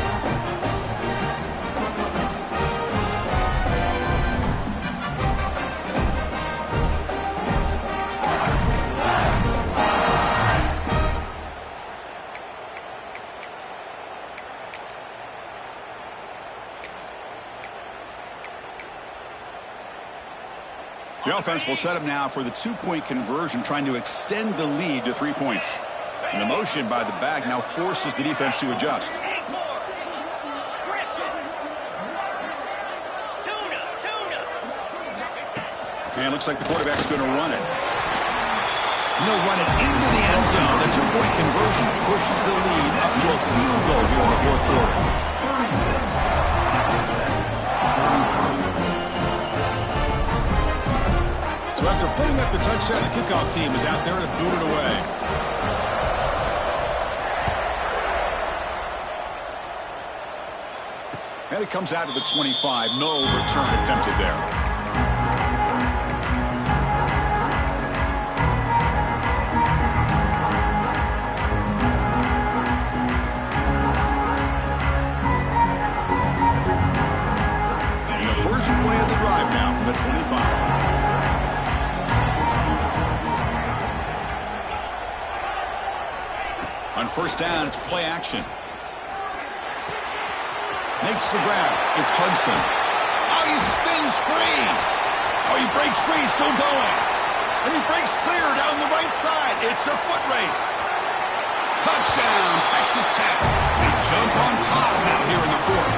The offense will set up now for the 2-point conversion, trying to extend the lead to 3 points. And the motion by the back now forces the defense to adjust. And it looks like the quarterback's going to run it. He'll run it into the end zone. The 2-point conversion pushes the lead up to a field goal here in the 4th quarter. So after putting up the touchdown, the kickoff team is out there to boot it away. And it comes out to the 25. No return attempted there. First play of the drive now from the 25. On first down, it's play action. Makes the grab. It's Hudson. Oh, he spins free. Oh, he breaks free. Still going. And he breaks clear down the right side. It's a foot race. Touchdown, Texas Tech. They jump on top now here in the fourth.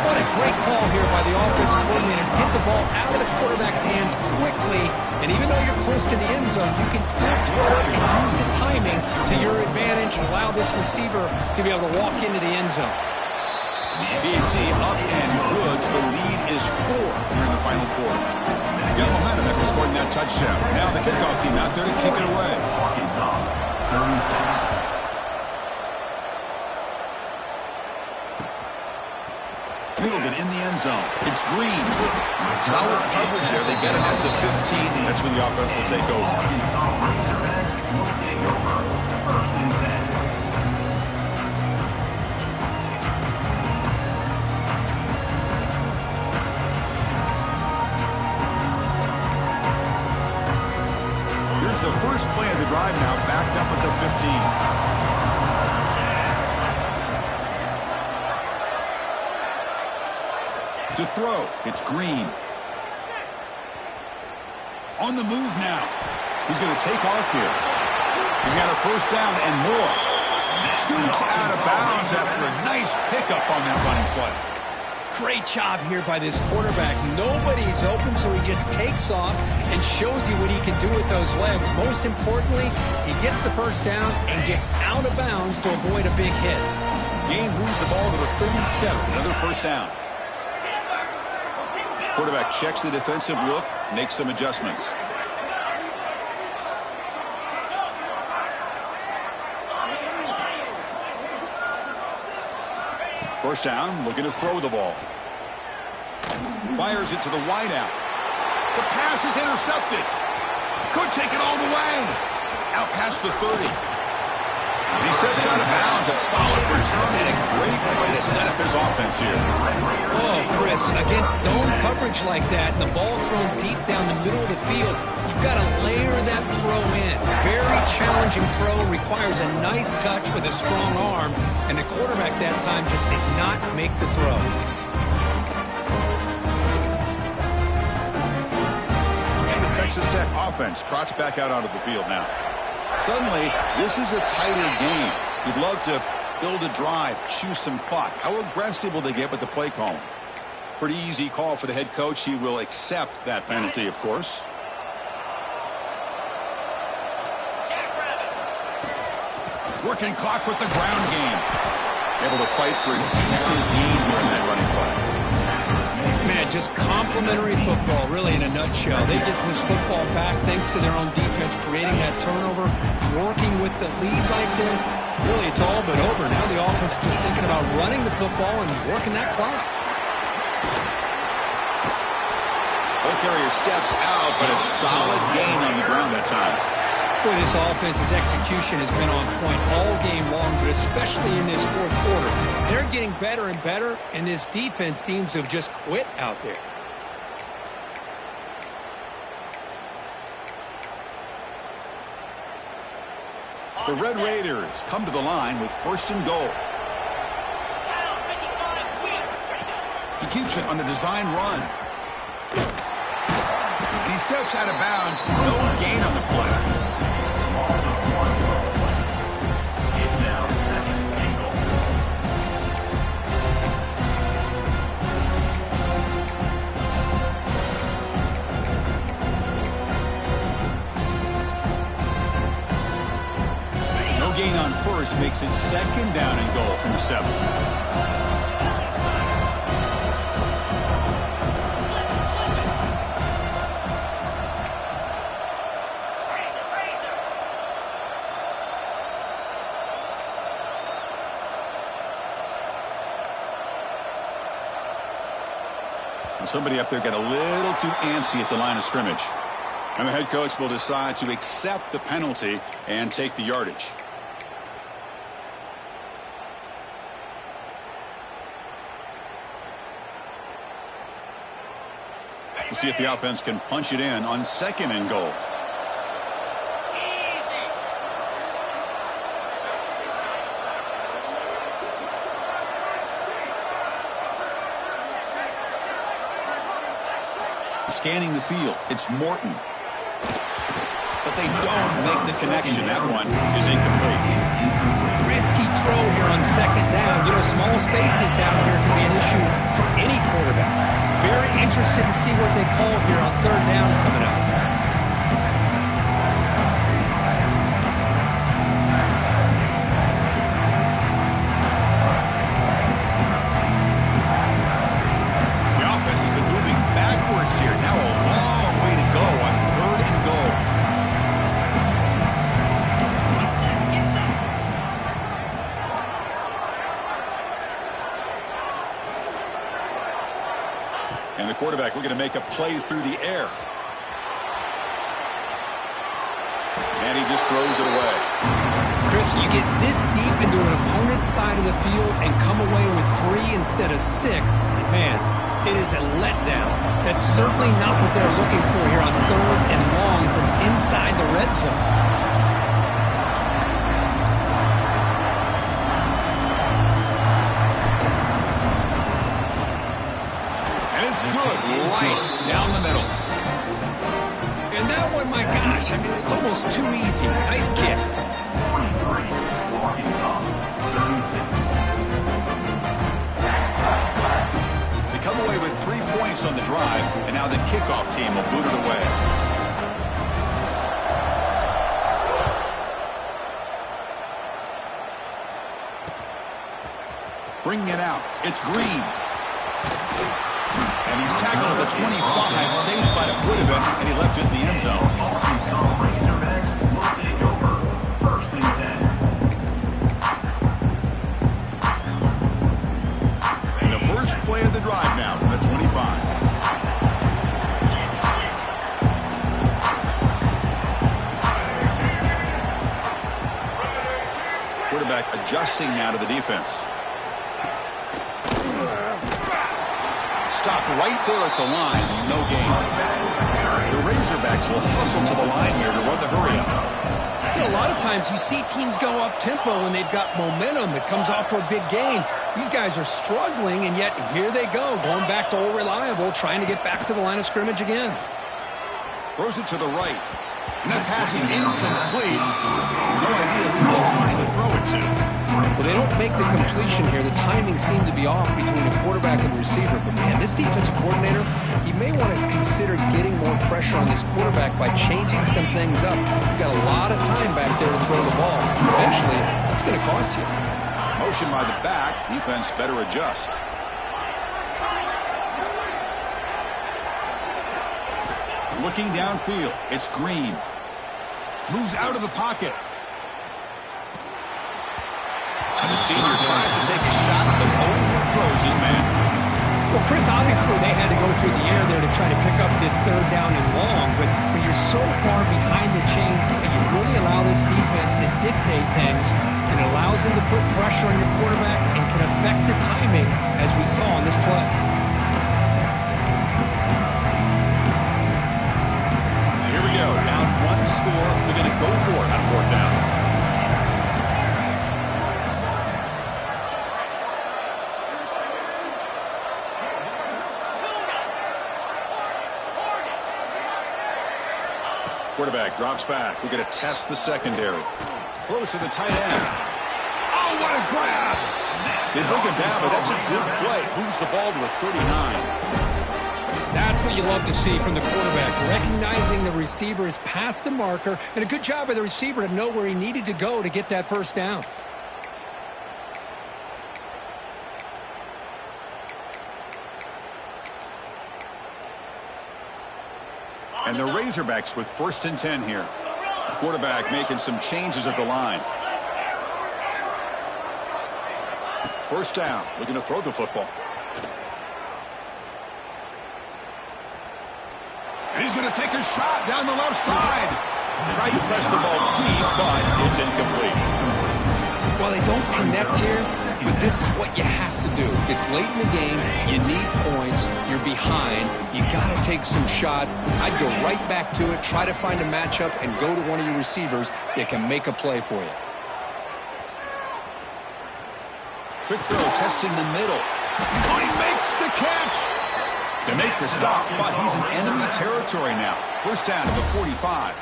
What a great call here by the offensive coordinator. Get the ball out of the quarterback's hands quickly, and even though you're close to the end zone, you can still throw it and use the timing to your advantage and allow this receiver to be able to walk into the end zone. D&T up and good. The lead is 4 here in the final quarter. Got momentum after scoring that touchdown. Now the kickoff team out there to kick it away. Arkansas, 36. Fielded in the end zone. It's Green. Solid coverage there. They get it at the 15. That's where the offense will take over. Arkansas Razorbacks will take over. First and 10. Here's the first play of the drive now, backed up at the 15. To throw, it's Green. On the move now. He's going to take off here. He's got a first down and more. Scoops out of bounds after a nice pickup on that running play. Great job here by this quarterback. Nobody's open, so he just takes off and shows you what he can do with those legs. Most importantly, he gets the first down and gets out of bounds to avoid a big hit. Gain moves the ball to the 37. Another first down. Quarterback checks the defensive look, makes some adjustments. First down, looking to throw the ball. Fires it to the wideout. The pass is intercepted. Could take it all the way. Out past the 30. And he steps out of bounds. A solid return and a great way to set up his offense here. Oh, Chris, against zone coverage like that, and the ball thrown deep down the middle of the field, you've got to layer that throw in. Very challenging throw, requires a nice touch with a strong arm, and the quarterback that time just did not make the throw. And the Texas Tech offense trots back out onto the field now. Suddenly, this is a tighter game. You'd love to build a drive, choose some clock. How aggressive will they get with the play calling? Pretty easy call for the head coach. He will accept that penalty, of course. Working clock with the ground game. Able to fight for a decent gain here in that running play. Man, just complimentary football, really, in a nutshell. They get this football back thanks to their own defense, creating that turnover, working with the lead like this. Really, it's all but over. Now the offense is just thinking about running the football and working that clock. Ball carrier steps out, but a solid gain on the ground that time. Boy, this offense's execution has been on point all game long, but especially in this fourth quarter. They're getting better and better, and this defense seems to have just quit out there. The Red Raiders come to the line with first and goal. He keeps it on the design run. And he steps out of bounds. No gain on the play. Gain on first makes it second down and goal from the 7. And somebody up there got a little too antsy at the line of scrimmage. And the head coach will decide to accept the penalty and take the yardage. We'll see if the offense can punch it in on 2nd and goal. Scanning the field, it's Morton. But they don't make the connection. That one is incomplete. Risky throw here on 2nd down. You know, small spaces down here can be an issue for any quarterback. Very interested to see what they call here on 3rd down coming up. The offense has been moving backwards here. Now a long way to go on 3rd and goal. And the quarterback looking to make a play through the air. And he just throws it away. Chris, you get this deep into an opponent's side of the field and come away with 3 instead of 6. And man, it is a letdown. That's certainly not what they're looking for here on 3rd and long from inside the red zone. It's good, right down the middle. And that one, my gosh, I mean, it's almost too easy. Nice kick. 43, Arkansas, 36. They come away with 3 points on the drive, and now the kickoff team will boot it away. Bringing it out, it's Green. And he's tackled at the 25, saves by the foot of it, and he left it in the end zone. Arkansas Razorbacks will take over 1st and 10. And the first play of the drive now from the 25. Quarterback adjusting now to the defense. Stopped right there at the line, no gain. The Razorbacks will hustle to the line here to run the hurry up. You know, a lot of times you see teams go up-tempo when they've got momentum. It comes off to a big gain. These guys are struggling, and yet here they go, going back to old reliable, trying to get back to the line of scrimmage again. Throws it to the right. And that pass is incomplete. No idea who he's trying to throw it to. Well, they don't make the completion here. The timing seemed to be off between a quarterback and receiver. But, man, this defensive coordinator, he may want to consider getting more pressure on this quarterback by changing some things up. You've got a lot of time back there to throw the ball. Eventually, that's going to cost you. Motion by the back. Defense better adjust. Looking downfield. It's Green. Moves out of the pocket. And the senior tries to take a shot, but overthrows his man. Well, Chris, obviously they had to go through the air there to try to pick up this 3rd down and long, but when you're so far behind the chains, and you really allow this defense to dictate things, it allows them to put pressure on your quarterback and can affect the timing, as we saw on this play. So here we go, down 1 score. They're going to go for it on 4th down. Quarterback drops back. We're going to test the secondary. Close to the tight end. Oh, what a grab! They bring him down, but that's a good play. Moves the ball to the 39. That's what you love to see from the quarterback. Recognizing the receiver is past the marker, and a good job by the receiver to know where he needed to go to get that 1st down. And the Razorbacks with 1st and 10 here. The quarterback making some changes at the line. 1st down, looking to throw the football. And he's going to take a shot down the left side. Tried to press the ball deep, but it's incomplete. Well, they don't connect here, but this is what you have to do. It's late in the game. You need points. You're behind. You got to take some shots. I'd go right back to it, try to find a matchup, and go to one of your receivers that can make a play for you. Quick throw, testing the middle. Oh, he makes the catch. They make the stop, but he's in enemy territory now. First down to the 45.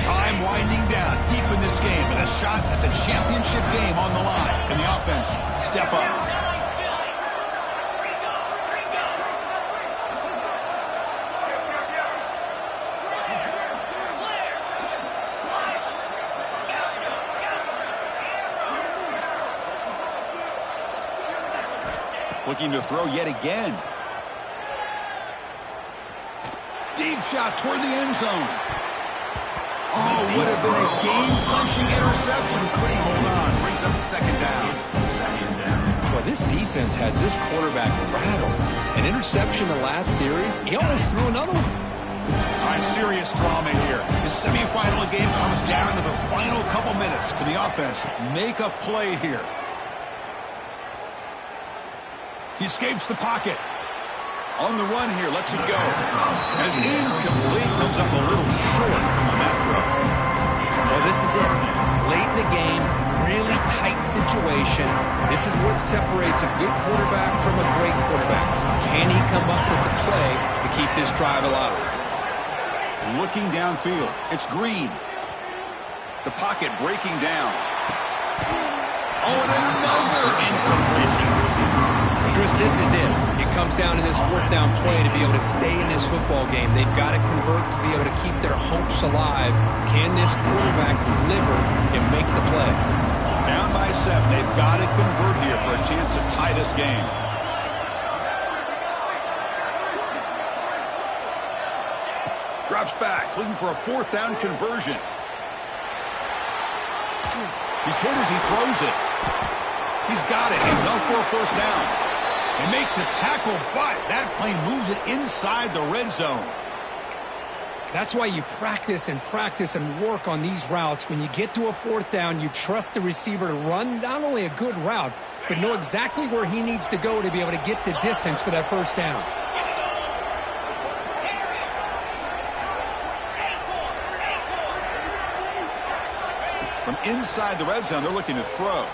Time winding down deep in this game with a shot at the championship game on the line. Can the offense step up? Looking to throw yet again. Deep shot toward the end zone. Oh, would have been a game-clinching interception. Couldn't hold on. Brings up second down. Well, this defense has this quarterback rattled. An interception the last series. He almost threw another one. All right, serious drama here. The semifinal game comes down to the final couple minutes. Can the offense make a play here? He escapes the pocket. On the run here, lets it go. And it's incomplete, comes up a little short on that throw. Well, this is it. Late in the game, really tight situation. This is what separates a good quarterback from a great quarterback. Can he come up with the play to keep this drive alive? Looking downfield, it's Green. The pocket breaking down. Oh, and another incompletion. Chris, this is it. It comes down to this fourth down play to be able to stay in this football game. They've got to convert to be able to keep their hopes alive. Can this quarterback deliver and make the play? Down by 7. They've got to convert here for a chance to tie this game. Drops back, looking for a fourth down conversion. He's hit as he throws it. He's got it. Enough for a first down. They make the tackle, but that play moves it inside the red zone. That's why you practice and work on these routes. When you get to a fourth down, you trust the receiver to run not only a good route, but know exactly where he needs to go to be able to get the distance for that first down. From inside the red zone, they're looking to throw.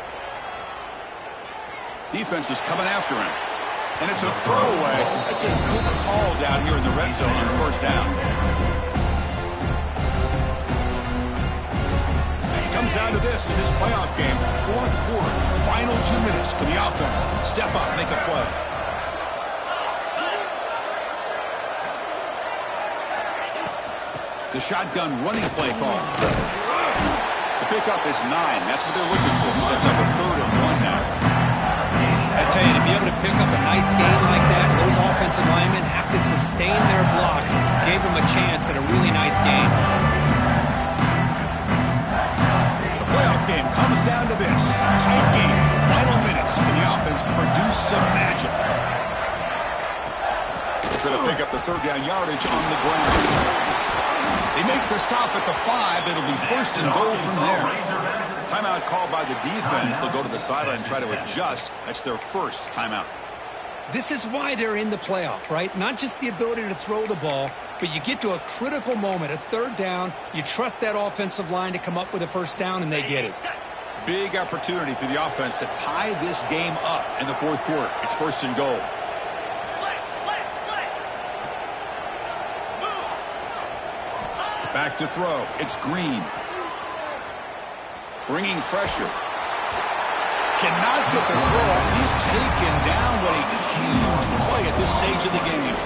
Defense is coming after him. And it's a throwaway. That's a good call down here in the red zone on first down. It comes down to this in this playoff game. Fourth quarter, final 2 minutes. Can the offense step up, make a play? The shotgun running play call. The pickup is 9. That's what they're looking for. Sets up a 3rd and 1 now. I tell you, to be able to pick up a nice game like that, those offensive linemen have to sustain their blocks. Gave them a chance at a really nice game. The playoff game comes down to this. Tight game. Final minutes. Can the offense produce some magic? They're trying to pick up the 3rd down yardage on the ground. They make the stop at the 5. It'll be 1st and goal from there. Timeout called by the defense. They'll go to the sideline and try to adjust. That's their first timeout. This is why they're in the playoff, right? Not just the ability to throw the ball, but you get to a critical moment, a 3rd down. You trust that offensive line to come up with a first down, and they get it. Big opportunity for the offense to tie this game up in the 4th quarter. It's 1st and goal. Back to throw. It's Green. Bringing pressure. Cannot get the throw up. He's taken down. What a huge play at this stage of the game.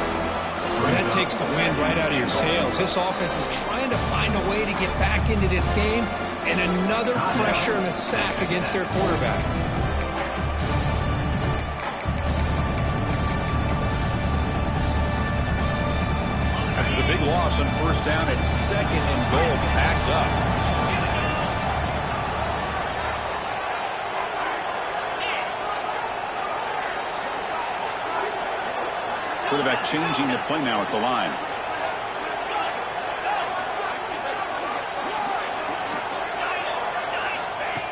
That takes the wind right out of your sails. This offense is trying to find a way to get back into this game, and another pressure and a sack against their quarterback. After the big loss on first down, it's 2nd and goal, backed up. Quarterback changing the play now at the line.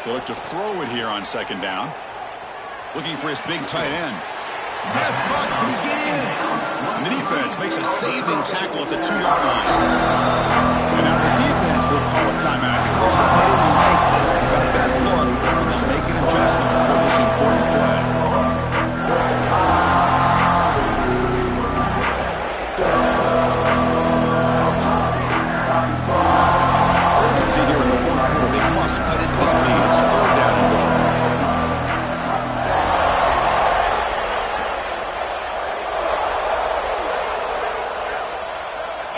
He'll look to throw it here on second down. Looking for his big tight end. Yes, but can he get in? And the defense makes a saving tackle at the 2-yard line. And now the defense will call a timeout here. Listen, they didn't like that look. They'll make an adjustment for this important play. Urgency here in the fourth quarter. They must cut into this lead. It's third down and goal.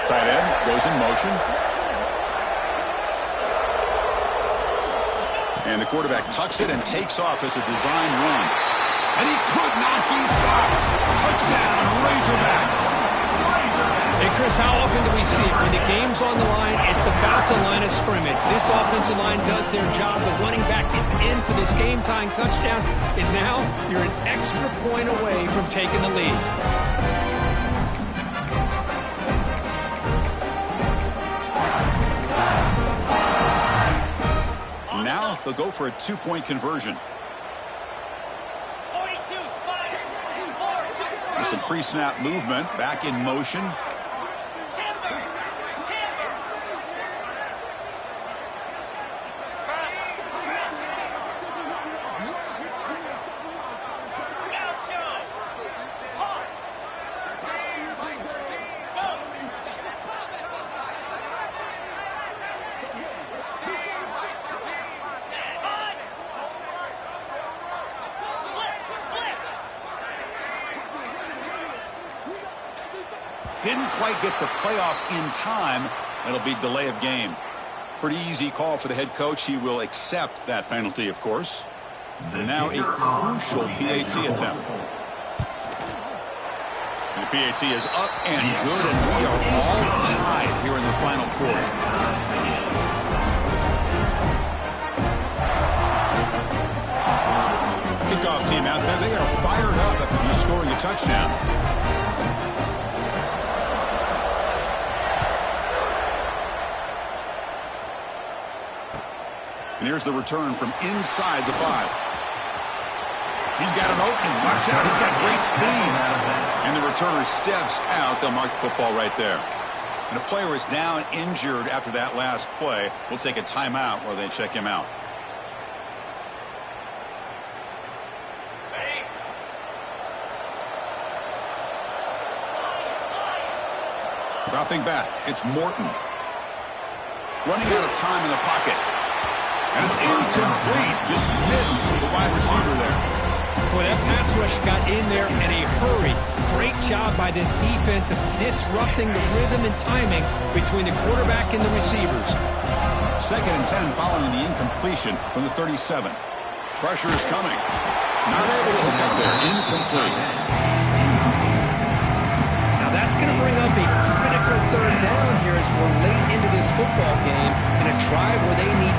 Tight end goes in motion. And the quarterback tucks it and takes off as a design run. And he could not be stopped. Touchdown, Razorbacks. Hey, Chris, how often do we see it? When the game's on the line, it's about the line of scrimmage. This offensive line does their job. The running back gets in for this game-tying touchdown. And now you're an extra point away from taking the lead. Now they'll go for a two-point conversion. With some pre-snap movement, back in motion. Didn't quite get the playoff in time. It'll be delay of game. Pretty easy call for the head coach. He will accept that penalty, of course. And now a crucial PAT attempt. And the PAT is up and good, and we are all tied here in the final quarter. Kickoff team out there. They are fired up after just scoring a touchdown. And here's the return from inside the 5. He's got an opening. Watch out. He's got great speed. And the returner steps out. They'll mark the football right there. And a player is down injured after that last play. We'll take a timeout while they check him out. Dropping back. It's Morton. Running out of time in the pocket. And it's incomplete. Just missed the wide receiver there. Well, that pass rush got in there in a hurry. Great job by this defense of disrupting the rhythm and timing between the quarterback and the receivers. 2nd and 10 following the incompletion from the 37. Pressure is coming. Not able to hook up there. Incomplete. Now that's going to bring up a critical third down here as we're late into this football game in a drive where they need